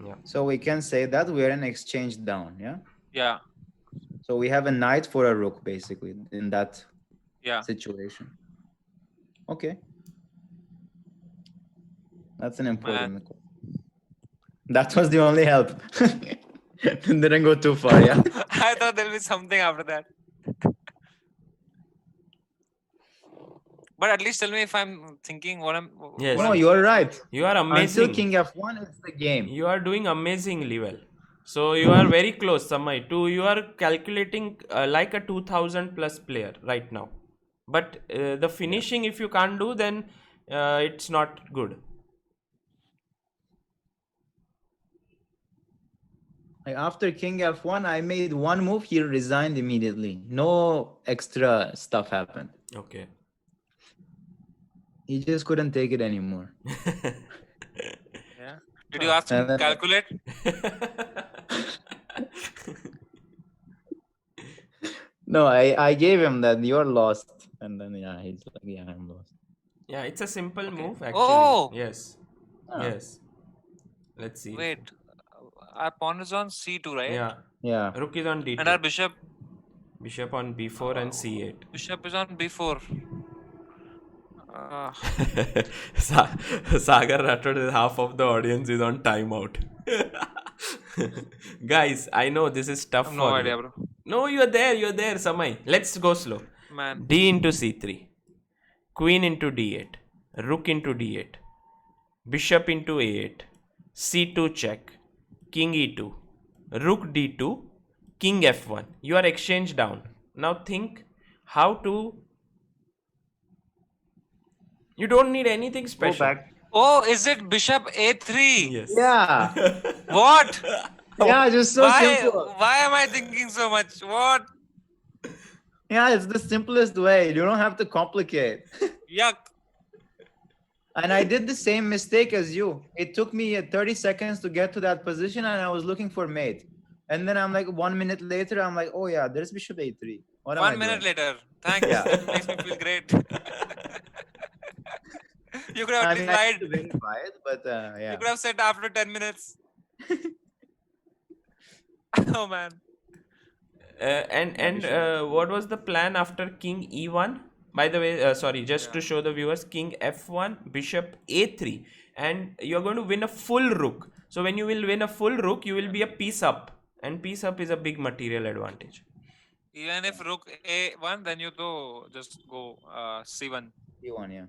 Yeah. So we can say that we are in exchange down, yeah? Yeah. So we have a knight for a rook, basically, in that Yeah. situation. Okay. That's an important question. That was the only help. Didn't go too far, yeah? I thought there'll be something after that. But at least tell me if I'm thinking what I'm. Yes. No, you're right. You are amazing. Until king F1, it's the game. You are doing amazingly well. So you are very close, Samay. You are calculating like a 2000 plus player right now. But the finishing, if you can't do, then it's not good. Like after king F1, I made one move. He resigned immediately. No extra stuff happened. Okay. He just couldn't take it anymore. Yeah. Did you ask him to calculate? No, I gave him that you're lost. And then, yeah, he's like, yeah, I'm lost. Yeah, it's a simple move actually. Oh! Yes. Oh. Yes. Let's see. Wait. Our pawn is on C2, right? Yeah. Yeah. Rook is on D2. And our bishop on B4 and C8. Bishop is on B4. Sagar Rathod, half of the audience is on timeout. Guys, I know this is tough for No you. idea, bro. No, you're there, Samay. Let's go slow. Man. D into C3. Queen into D8. Rook into D8. Bishop into A8. C2 check. King E2. Rook D2. King F1. You are exchange down. Now think how to... You don't need anything special. Go back. Oh, is it bishop a3? Yes. Yeah. What? Yeah, just so simple. Why am I thinking so much? What? Yeah, it's the simplest way. You don't have to complicate. Yuck. And I did the same mistake as you. It took me 30 seconds to get to that position, and I was looking for mate. And then I'm like, 1 minute later, I'm like, oh yeah, there's bishop a3. What am I 1 minute doing? later. Thanks. Yeah. It makes me feel great. You could have I at least mean, I lied. need to verify it, but You yeah. could have said after 10 minutes. Oh man. What was the plan after king e1? By the way, sorry, just to Yeah. show the viewers, king f1, bishop a3, and you're going to win a full rook. So when you will win a full rook, you will be a piece up, and piece up is a big material advantage. Even if rook a1, then you do just go c1. E1, yeah.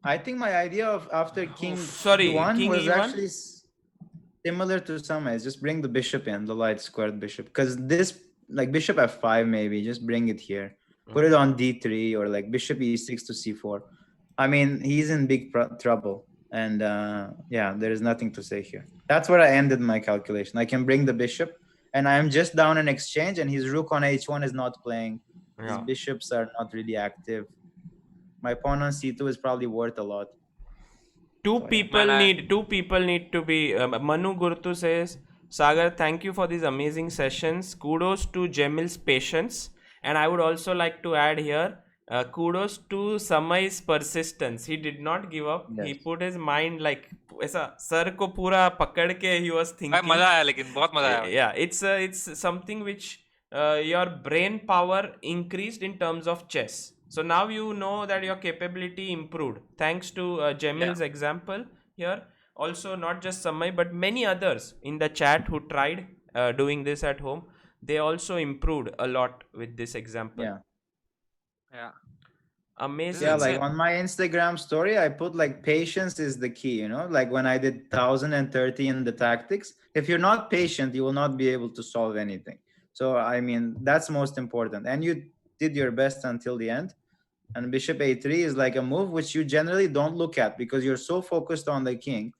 I think my idea of after king sorry, e1 king was e1? actually similar to Samay's. Just bring the bishop in, the light squared bishop. Because this, like bishop f5 maybe, just bring it here. Put it on d3 or like bishop e6 to c4. I mean, he's in big trouble. And yeah, there is nothing to say here. That's where I ended my calculation. I can bring the bishop, and I am just down an exchange, and his rook on h1 is not playing. His bishops are not really active. My pawn on c2 is probably worth a lot. Two people need to be. Manu Gurtu says, Sagar, thank you for these amazing sessions. Kudos to Cemil's patience, and I would also like to add here, kudos to Samay's persistence. He did not give up. Yes. He put his mind like ऐसा sir को पूरा पकड़ के he was thinking. मजा आया लेकिन बहुत मजा आया. Yeah, it's something which your brain power increased in terms of chess. So now you know that your capability improved thanks to Cemil's example here. Also, not just Samay but many others in the chat who tried doing this at home. They also improved a lot with this example. Yeah. Amazing. Yeah, like on my Instagram story, I put like patience is the key, you know, like when I did 1030 in the tactics, if you're not patient, you will not be able to solve anything. So, I mean, that's most important. And you did your best until the end. And bishop a3 is like a move which you generally don't look at because you're so focused on the king.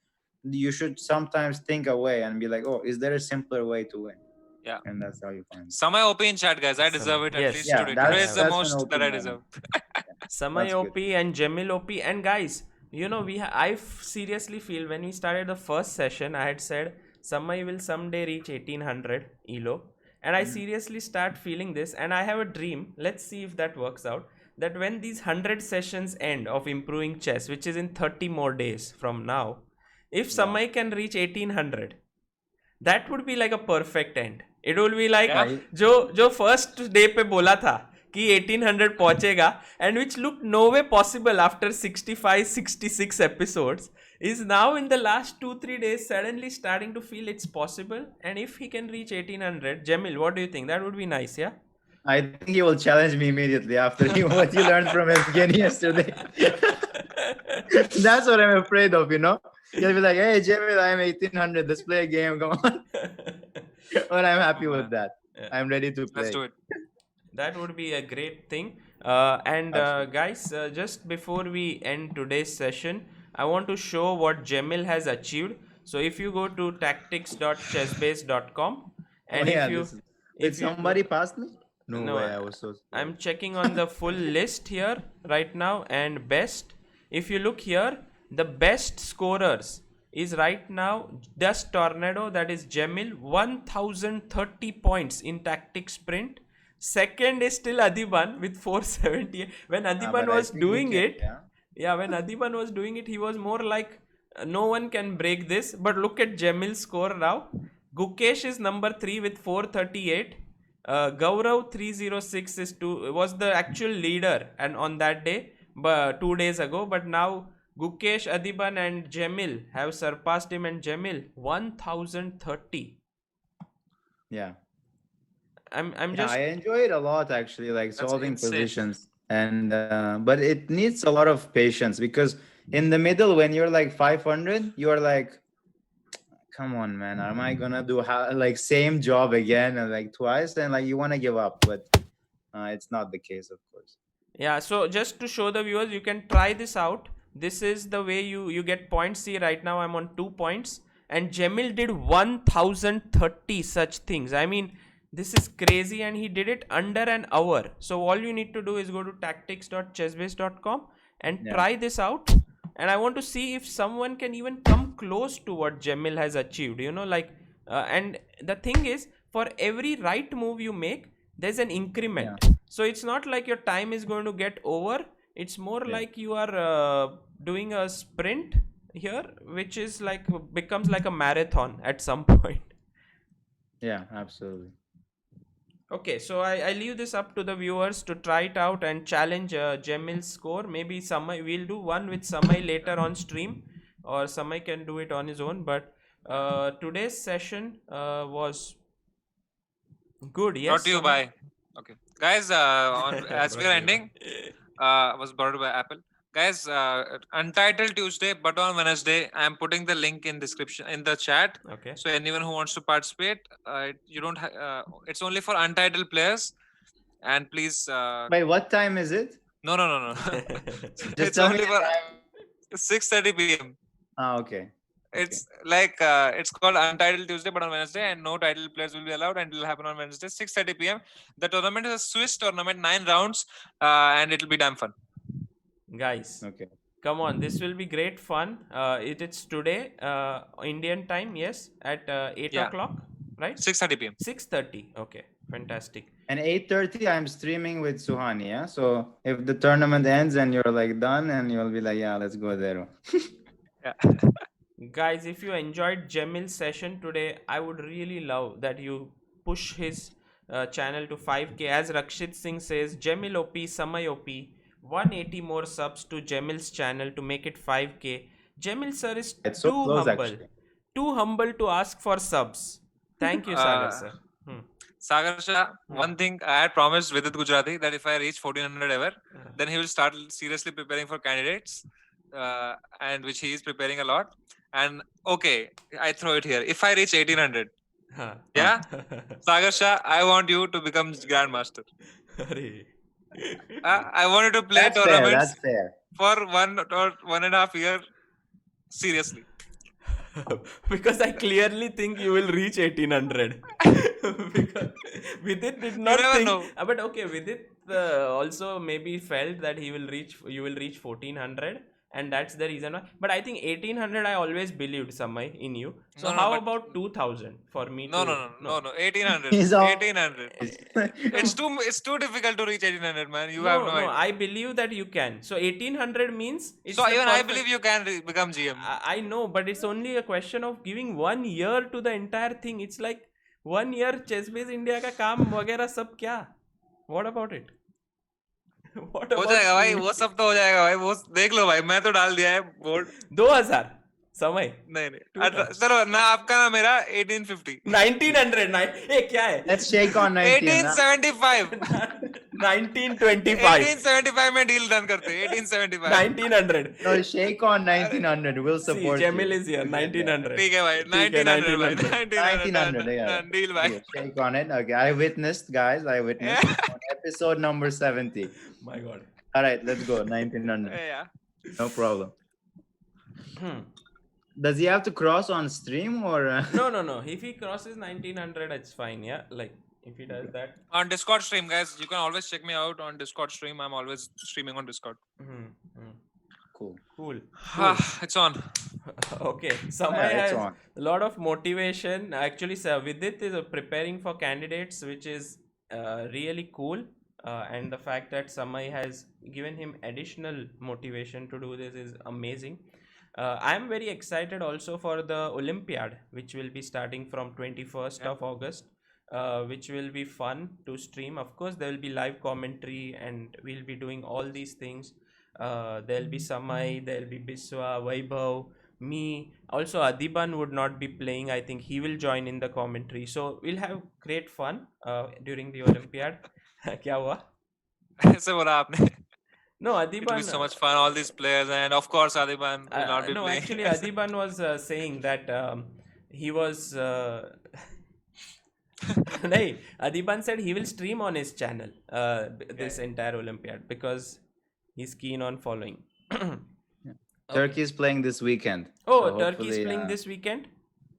You should sometimes think away and be like, oh, is there a simpler way to win? Yeah. And that's how you find it. Samay OP in chat, guys. I deserve it at least today. Today is the most that I deserve. Samay OP and Cemil OP. And guys, you know, I seriously feel when we started the first session, I had said Samay will someday reach 1800 ELO. And I seriously start feeling this. And I have a dream. Let's see if that works out. That when these 100 sessions end of improving chess, which is in 30 more days from now, if Samay can reach 1800, that would be like a perfect end. It will be like जो first day पे बोला था कि 1800 पहुंचेगा, and which looked no way possible after 65-66 episodes, is now in the last 2-3 days suddenly starting to feel it's possible. And if he can reach 1800, Cemil, what do you think? That would be nice, yeah? I think he will challenge me immediately after what you learned from Evgeny yesterday. That's what I'm afraid of, you know? He'll be like, hey, Cemil, I'm 1800. Let's play a game. Come on. But I'm happy with that. I'm ready to play. Let's do it. That would be a great thing. Guys, just before we end today's session, I want to show what Cemil has achieved. So if you go to tactics.chessbase.com and did somebody pass me? No way, I was so slow. I'm checking on the full list here right now, and best. If you look here, the best scorers is right now Dust Tornado, that is Cemil, 1030 points in tactics sprint. Second is still Adhiban with 470. When Adhiban was doing it, when Adhiban was doing it, he was more like no one can break this. But look at Cemil's score now. Gukesh is number 3 with 438. Gaurav 306 was the actual leader and on that day, but 2 days ago. But now Gukesh, Adhiban and Cemil have surpassed him, and Cemil 1030. Yeah. I'm just I enjoy it a lot actually, like solving positions. And but it needs a lot of patience because in the middle when you're like 500, you're like, come on, man, am I gonna do like same job again and like twice? And like you want to give up, but it's not the case, of course. Yeah, so just to show the viewers, you can try this out. this is the way you get points. See, right now I'm on 2 points, and Cemil did 1030 such things. I mean, this is crazy, and he did it under an hour. So all you need to do is go to tactics.chessbase.com and try this out. And I want to see if someone can even come close to what Cemil has achieved. And the thing is, for every right move you make, there's an increment. So it's not like your time is going to get over. It's more like you are doing a sprint here, which is like becomes like a marathon at some point. Yeah, absolutely. Okay, so I leave this up to the viewers to try it out and challenge Cemil's score. Maybe Samay, we'll do one with Samay later on stream, or Samay can do it on his own. But today's session was good. Yes. Brought to you by. Okay, guys. As we are ending, was brought by Apple. Guys, Untitled Tuesday, but on Wednesday, I am putting the link in description in the chat. Okay. So anyone who wants to participate, you don't. It's only for untitled players, and please. Wait, what time is it? No. Just It's tell me only the for time. 6:30 p.m. Okay. It's like it's called Untitled Tuesday, but on Wednesday, and no titled players will be allowed, and it will happen on Wednesday, 6:30 p.m. The tournament is a Swiss tournament, 9 rounds, and it will be damn fun. Guys, Okay. come on, this will be great fun. It's today, Indian time, yes, at 8 o'clock, right? 6:30 p.m. 6:30. Okay, fantastic. And 8:30, I'm streaming with Suhani. Yeah. So if the tournament ends and you're like done, and you'll be like, yeah, let's go there. Guys, if you enjoyed Cemil's session today, I would really love that you push his channel to 5k. As Rakshit Singh says, Cemil OP, Samay OP, 180 more subs to Cemil's channel to make it 5k. Cemil sir is It's so too close, humble. actually. Too humble to ask for subs. Thank you, Sagar sir. Sagar Shah, one thing I had promised Vidit Gujarati that if I reach 1400 ever, then he will start seriously preparing for candidates, and which he is preparing a lot. And okay, I throw it here. If I reach 1800, yeah, Sagar Shah, I want you to become Grandmaster. I want you to play That's fair. tournaments That's fair. for 1 or 1.5 year seriously. Because I clearly think you will reach 1800. Because Vidit did not never think. know. But okay, Vidit also maybe felt that you will reach 1400, and that's the reason why. But I think 1800 I always believed, Samay, in you. So No, how but- about 2000 for me? No, 1800. He's all- 1800. It's too difficult to reach 1800, man. You have no idea. I believe that you can. So 1800 means it's So the even I perfect- believe you can become GM. I know, but it's only a question of giving 1 year to the entire thing. It's like 1 year ChessBase India का काम वगैरह सब क्या? What about it? What हो about जाएगा भाई, streaming? वो सब तो हो जाएगा भाई. वो देख लो भाई, मैं तो डाल दिया है बोर्ड. 2000 समय नहीं. चलो ना आपका ना मेरा 1850. 1900 ए क्या है? Let's shake on 19. 1875. 1925 1875 में डील डन करते हैं. 1875. 1900 No, shake on 1900. We'll See, support Cemil you. is here. 1900 ठीक है भाई. ठीक है, 1900 भाई. 1900. Yeah. Deal भाई. Yeah, shake on it. Okay, I witnessed, guys. I witnessed on episode number 70. My god. All right, let's go. 1900. Yeah. No problem. Does he have to cross on stream or? No. If he crosses 1900, it's fine. Yeah, like if he does that. On Discord stream, guys, you can always check me out on Discord stream. I'm always streaming on Discord. Cool. It's on. Okay, Samay Yeah, it's has on. a lot of motivation. Actually, sir, Vidit is preparing for candidates, which is really cool. And the fact that Samay has given him additional motivation to do this is amazing. I am very excited also for the Olympiad, which will be starting from 21st of August, which will be fun to stream. Of course, there will be live commentary, and we'll be doing all these things. There'll be Samay, there'll be Biswa, Vaibhav, me. Also, Adiban would not be playing. I think he will join in the commentary. So we'll have great fun during the Olympiad. क्या हुआ? ऐसे बोला आपने. No, It will Adiban. be so much fun. All these players, and of course, Adiban will not be no, playing. actually, Adiban was saying that he was. No, Adiban said he will stream on his channel this entire Olympiad because he's keen on following. Turkey is playing this weekend. Oh, so Turkey is hopefully, playing this weekend.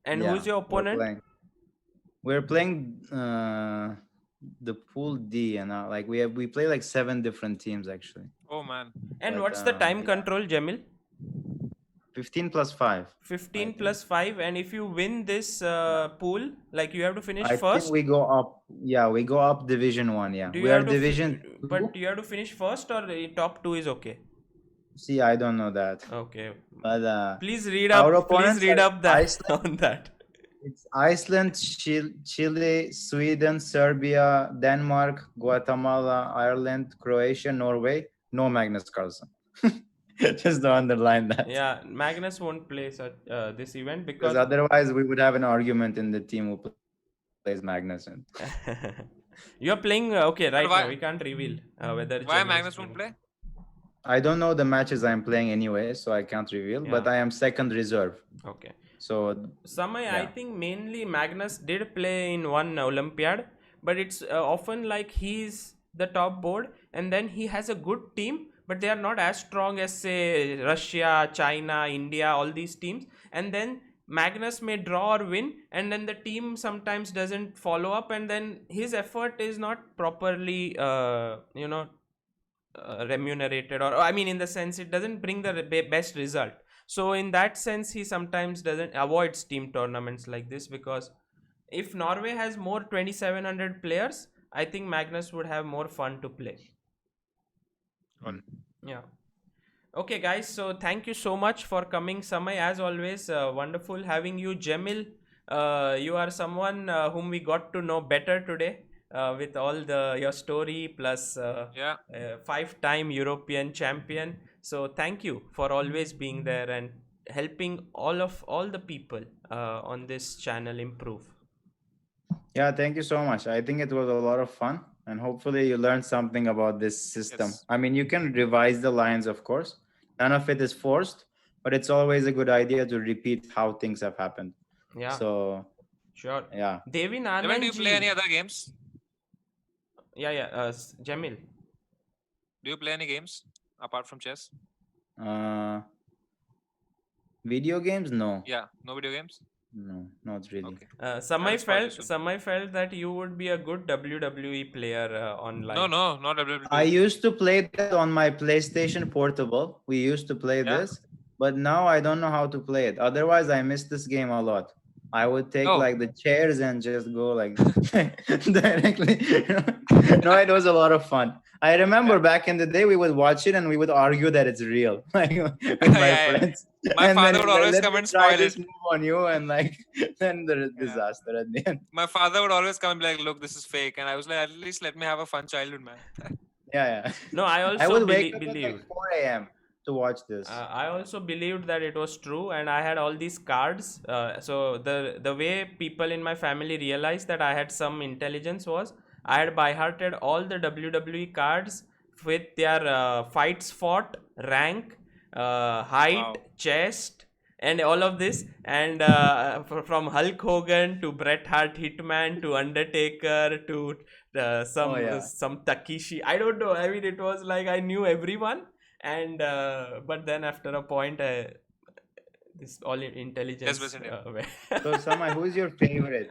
And yeah, who's your opponent? We're playing the pool D, and we play like 7 different teams actually. Oh man. And But, what's the time yeah. control, Cemil? 15 plus 5. 15 plus 5. And if you win this pool, like you have to finish I first. think we go up. Yeah, we go up Division 1. Yeah, Do we you are have to Division 2. but you have to finish first, or top 2 is okay? See, I don't know that. Okay. But Please read our up. Please opponents read are up that Iceland. on that. It's Iceland, Chile, Sweden, Serbia, Denmark, Guatemala, Ireland, Croatia, Norway. No Magnus Carlsen. Just to underline that. Yeah, Magnus won't play such this event Because because otherwise we would have an argument in the team who plays Magnus. you're playing okay right why- now. We can't reveal whether Why Cemil is Magnus won't playing. play? I don't know the matches I'm playing anyway, so I can't reveal. But Yeah. I am second reserve. Okay. So Samay, I yeah. think mainly Magnus did play in one Olympiad, but it's often like he's the top board, and then he has a good team, but they are not as strong as say Russia, China, India, all these teams, and then Magnus may draw or win, and then the team sometimes doesn't follow up, and then his effort is not properly remunerated, or I mean in the sense it doesn't bring the best result. So in that sense he sometimes doesn't avoids team tournaments like this, because if Norway has more 2700 players, I think Magnus would have more fun to play. Yeah. Okay guys, so thank you so much for coming, Samay. As always, wonderful having you. Cemil, you are someone whom we got to know better today. With all your story plus 5-time European champion. So thank you for always being there and helping all the people on this channel improve. Yeah, thank you so much. I think it was a lot of fun, and hopefully you learned something about this system. Yes. I mean, you can revise the lines, of course. None of it is forced, but it's always a good idea to repeat how things have happened. Yeah. So sure. Yeah. Devin Anand. Devin, do you play any other games? Yeah. Cemil. Do you play any games apart from chess? Video games? No. Yeah, no video games. No, not really. Okay. Samay felt that you would be a good WWE player online. No, not WWE. I used to play that on my PlayStation Portable. We used to play this, but now I don't know how to play it. Otherwise, I miss this game a lot. I would take like the chairs and just go like directly. No, it was a lot of fun. I remember back in the day, we would watch it and we would argue that it's real, like with my friends. My father would always come and spoil this move on you, and like then the disaster at the end. My father would always come and be like, "Look, this is fake," and I was like, "At least let me have a fun childhood, man." Yeah. No, I would wake up at like 4 a.m. to watch this. I also believed that it was true, and I had all these cards. So the way people in my family realized that I had some intelligence was I had by-hearted all the WWE cards with their fights fought, rank, height, chest, and all of this. And from Hulk Hogan to Bret Hart Hitman to Undertaker to some Takeshi. I don't know. I mean, it was like I knew everyone. And but then after a point, this all intelligence. So Samay, who is your favorite?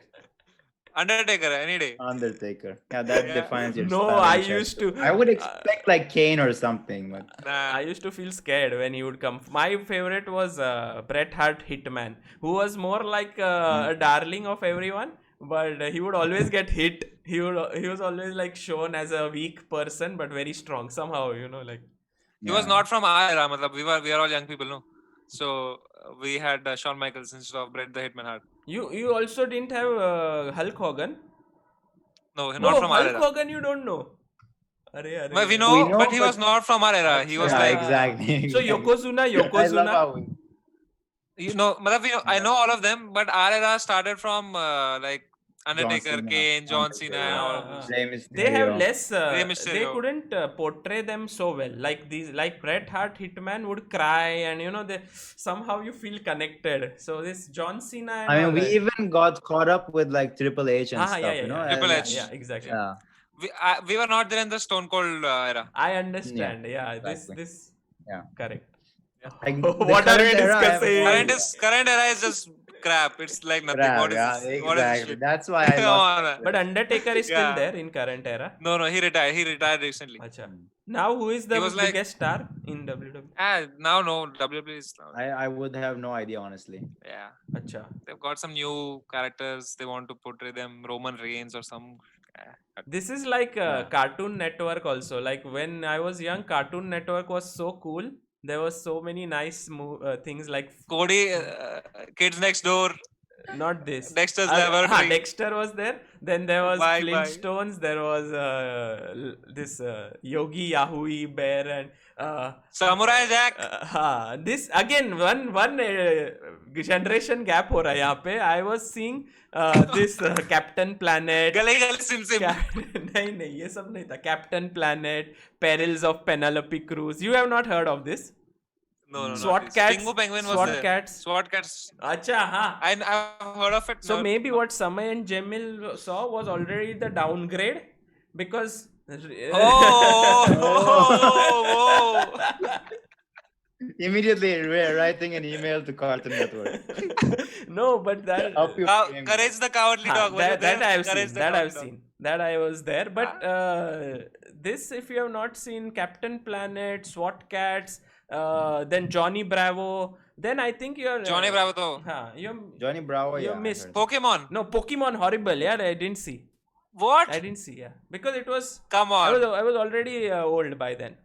Undertaker, any day. Undertaker. Yeah, that defines your No, style. I used to. I would expect like Kane or something. But I used to feel scared when he would come. My favorite was Bret Hart Hitman, who was more like a darling of everyone, but he would always get hit. He was always like shown as a weak person, but very strong somehow. Like. He was not from our era. We are all young people, no? So we had Shawn Michaels instead of Bret the Hitman Hart. You also didn't have Hulk Hogan? No, not from our era. Hulk Hogan you don't know. But we know, but he was not from our era. He was like exactly. So Yokozuna. I know all of them, but our era started from like Undertaker, Kane, John Cena. They have less. They couldn't portray them so well. Like Bret Hart Hitman would cry, and somehow you feel connected. So this John Cena. And I mean, we even got caught up with like Triple H and stuff. Triple H. Yeah, exactly. Yeah. We were not there in the Stone Cold era. I understand. Yeah, this. Yeah. Correct. Like, the What are we current era, I have no discussing? idea. Current era is just crap. It's like nothing. Crap, What is yeah, this? What is this exactly. shit? That's why I Come lost on, man. interest. But Undertaker is still Yeah. there in current era. No, he retired. He retired recently. Acha. Now who is the was like- biggest star in WWE? Now no, WWE is now. I would have no idea, honestly. Yeah, Acha. they've got some new characters. They want to portray them Roman Reigns or some. This is like Yeah. Cartoon Network also. Like when I was young, Cartoon Network was so cool. There was so many nice things like Cody, Kids Next Door, not this. Dexter's Laboratory. Dexter was there. Then there was Bye. Flintstones. There was this Yogi Yahui Bear and Samurai Jack. this again one generation gap हो रहा है यहाँ पे. I was seeing this Captain Planet. गले गले SIM SIM. नहीं ये सब नहीं था. Captain Planet, Perils of Penelope Cruz. You have not heard of this? No. SWAT Cats. Pingu Penguin was SWAT there. Cats. SWAT Cats. Acha, हाँ. I've heard of it. So no. maybe what Samay and Cemil saw was already the downgrade because. Oh. Immediately writing an email to Cartoon Network. No, but that. Help you frame Courage the Cowardly Dog. Was you that there? I have Courage seen. the That I Cowardly have Dog. seen. That I was there. But this, if you have not seen Captain Planet, SWAT Cats, then Johnny Bravo, then I think you're. Johnny Bravo though. You Johnny Bravo, You yeah. I missed. heard. Pokemon. No, Pokemon horrible. Yeah, I didn't see. What? I didn't see. Yeah, because it was. Come I on. was already old by then.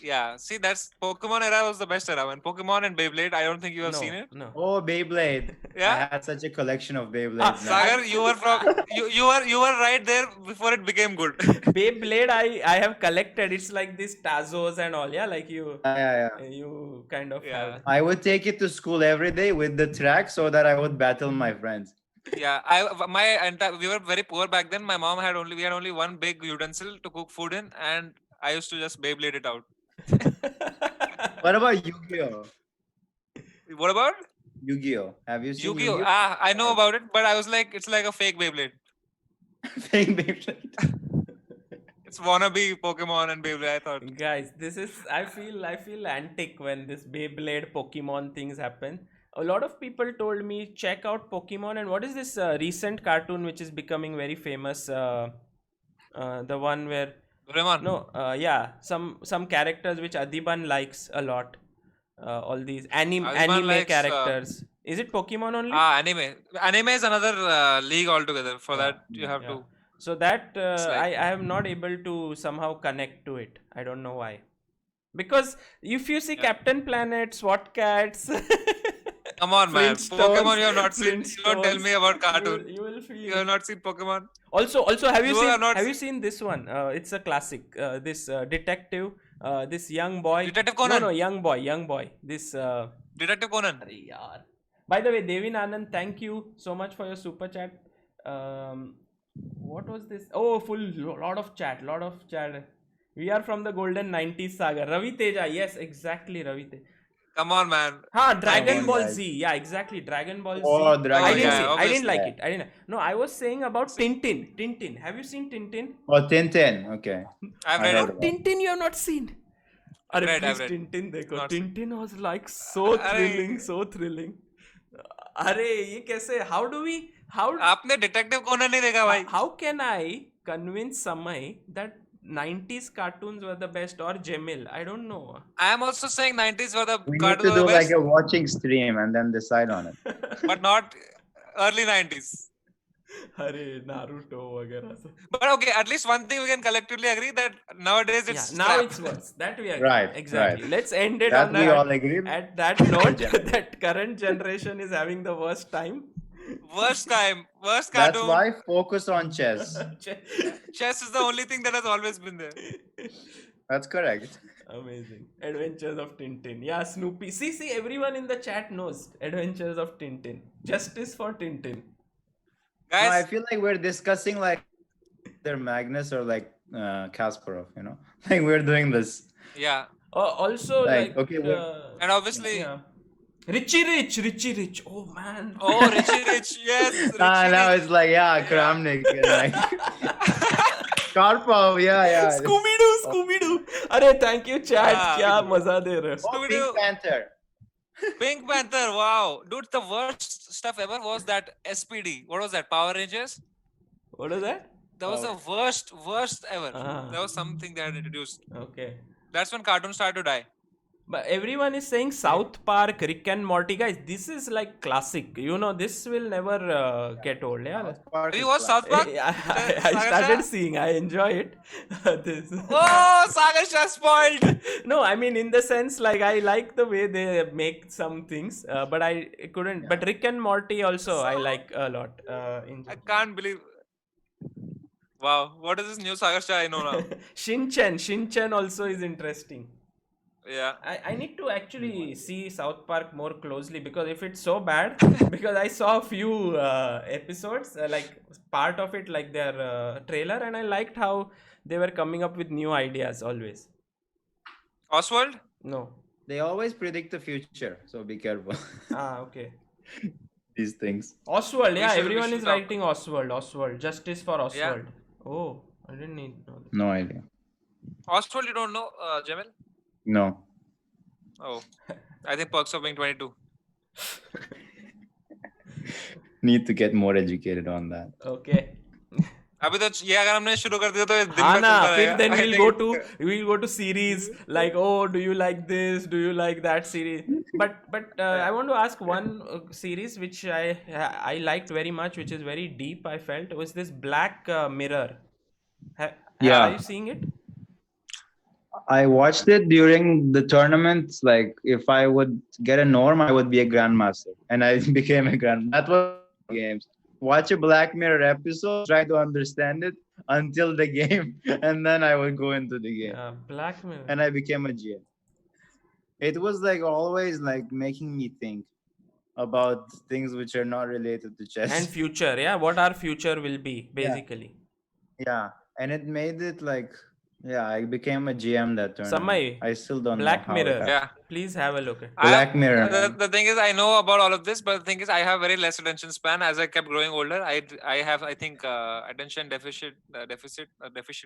Yeah. See, that's Pokemon era was the best era. When Pokemon and Beyblade, I don't think you have No, seen it. no. Oh, Beyblade. Yeah? I had such a collection of Beyblades. Sagar, you were from you were right there before it became good. Beyblade, I have collected. It's like these Tazos and all. Yeah, like you kind of Yeah. have. I would take it to school every day with the track so that I would battle my friends. Yeah, we were very poor back then. My mom we had only one big utensil to cook food in, and I used to just Beyblade it out. What about Yu-Gi-Oh? What about Yu-Gi-Oh? Have you seen Yu-Gi-Oh? I know about it, but I was like, it's like a fake Beyblade. Fake Beyblade. It's wannabe Pokemon and Beyblade. I thought. Guys, this is I feel antic when this Beyblade Pokemon things happen. A lot of people told me check out Pokemon, and what is this recent cartoon which is becoming very famous? The one where some characters which Adiban likes a lot. All these anime likes, characters. Is it Pokemon only? Anime. Anime is another league altogether. For that, you have to. So that like- I am not able to somehow connect to it. I don't know why. Because if you see Captain Planet, SWAT Cats. Come on, man. Flintstones, Pokemon, you have not seen. You don't tell me about cartoon. You will feel. You have not seen Pokemon. Also, have you You have not have you seen this one? It's a classic. This detective, this young boy. Detective Conan. No, young boy. This. Detective Conan. Arey yaar. By the way, Devin Anand, thank you so much for your super chat. What was this? Oh, lot of chat. We are from the golden 90s saga. Ravi Teja, yes, exactly, Ravi Teja. Come on, man. Dragon on, Ball guys. Z. Yeah, exactly, Dragon Ball Oh, Z. Dragon I didn't Ball. see. Yeah, I didn't like obviously. it. No, I was saying about Tintin. Have you seen Tintin? Oh, Tintin. Okay. I've I read heard it. about Tintin you have not seen. I've Please, read. Tintin देखो. Not seen. Tintin was like so Arey. thrilling. अरे ये कैसे? How आपने Detective Conan नहीं देखा भाई? how can I convince Samay that 90s cartoons were the best or Cemil? I don't know. I am also saying 90s were the We need cartoons to were do the like best, a watching stream and then decide on it. but not early 90s. अरे Naruto वगैरह सब. But okay, at least one thing we can collectively agree that nowadays it's Now crap. it's worse. That we agree. Right, Exactly. right. Let's end it That on we that. all agree. At that note, that current generation is having the worst time. Worst That's cartoon. why focus on chess. Chess is the only thing that has always been there. That's correct. Amazing. Adventures of Tintin. Yeah, Snoopy. See, everyone in the chat knows Adventures of Tintin. Justice for Tintin. No, I Guys, feel like we're discussing like either Magnus or like Kasparov, you know? Like we're doing this. yeah. Also, Like, like. okay, And obviously, yeah. Richie Rich. Oh, man. oh, Richie Rich, yes. Richie Now Rich. it's like, yeah, Kramnik. And like, Karpov, yeah. Scooby-Doo. Scooby Doo. अरे thank you chat. Ah, क्या मजा दे रहे हो. Oh, Scooby-Doo. Pink Panther. Pink Panther, wow. Dude, the worst stuff ever was that SPD. What was that? Power Rangers? What is that? That was Oh. the worst ever. Ah. That was something they had introduced. Okay. That's when cartoons started to die. But everyone is saying South Park, Rick and Morty, guys. This is like classic. You know, this will never get old. Yeah. South Park Have you is watched classic. South Park? I Sagar started Shah? seeing. I enjoy it. This. Oh, Sagar Shah spoiled. No, I mean in the sense like I like the way they make some things, but I couldn't. But Rick and Morty also I like a lot. I can't believe. Wow, what is this new Sagar Shah I know now? Shin-chan also is interesting. Yeah. I need to actually see South Park more closely because if it's so bad, because I saw a few episodes, like part of it, like their trailer, and I liked how they were coming up with new ideas always. Oswald? No. They always predict the future, so be careful. Okay. These things. Oswald, yeah, should- we everyone should is talk. writing Oswald. Justice for Oswald. Oh, I didn't need to know that. No idea. Oswald, you don't know, Cemil? No. Oh, I think perks of being 22. Need to get more educated on that. Okay. अभी तो ये अगर हमने शुरू कर दिया तो ये दिन हाँ भर ना, चलता फिर रहेगा. then I we'll go to series like, oh, do you like this? Do you like that series? But I want to ask one series which I liked very much, which is very deep. I felt was this Black Mirror. Yeah. Are you seeing it? I watched it during the tournaments. Like, if I would get a norm, I would be a grandmaster, and I became a grand. That was games. Watch a Black Mirror episode, try to understand it until the game, and then I would go into the game. Black Mirror. And I became a GM. It was like always like making me think about things which are not related to chess. And future, yeah. What our future will be, basically. Yeah, and it made it like, yeah, I became a GM that tournament. Samay, I still don't Black know how it Mirror. happened. Yeah. Please have a look at it. Black Mirror. The thing is, I know about all of this, but the thing is, I have very less attention span. As I kept growing older, I have, I think, attention deficit. Deficit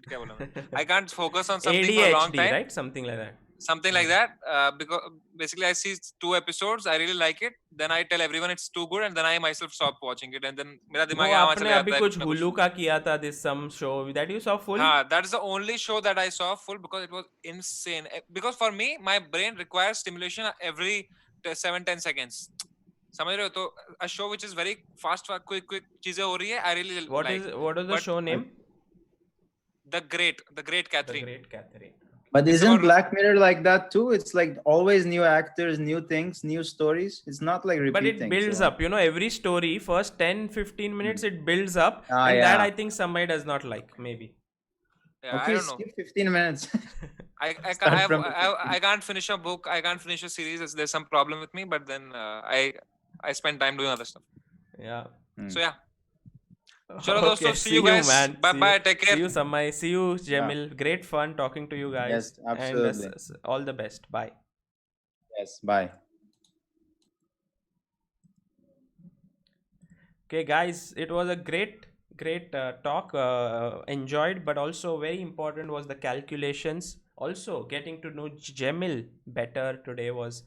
क्या बोला मैं? I can't focus on something for a long ADHD, time. right? Something like that. Something like that. Because basically, I see 2 episodes, I really like it. Then I tell everyone it's too good, and then I myself stop watching it. And then मेरा वो दिमाग यहाँ वहाँ आपने चला अभी जाता है कुछ कुछ ना कुछ. Hulu का किया था, this some show that you saw full. That is the only show that I saw full because it was insane. Because for me, my brain requires stimulation every 7-10 seconds. समझ रहे हो? तो a show which is very fast, quick चीजें हो रही है, I really What like. is the But show name? The Great Catherine. The Great Catherine. But It's isn't about- Black Mirror like that too? It's like always new actors, new things, new stories. It's not like But repeating. it builds so- up, you know, every story, first 10-15 minutes, it builds up. Ah, and that yeah. I think somebody does not like, maybe. Yeah, Okay, I don't know. skip 15 minutes. I Start can't, from the I can't finish a book. I can't finish a series. There's some problem with me. But then I spend time doing other stuff. Yeah. So yeah. Chalo dosto, see you guys. man. Bye See bye. you. Take care. See you, Samay. See you, Cemil. Great fun talking to you guys. Yes, absolutely. And all the best. Bye. Yes, bye. Okay, guys, it was a great talk. Enjoyed, but also very important was the calculations. Also, getting to know Cemil better today was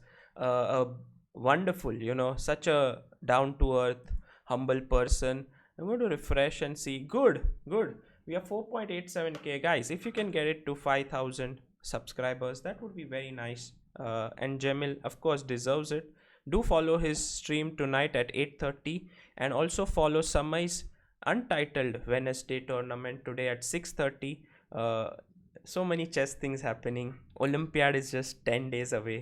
wonderful. You know, such a down to earth, humble person. I'm going to refresh and see. Good. We are 4.87k, guys. If you can get it to 5,000 subscribers, that would be very nice. And Cemil, of course, deserves it. Do follow his stream tonight at 8:30, and also follow Samay's Untitled Wednesday tournament today at 6:30. So many chess things happening. Olympiad is just 10 days away.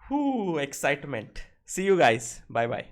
Whoo, excitement. See you guys. Bye bye.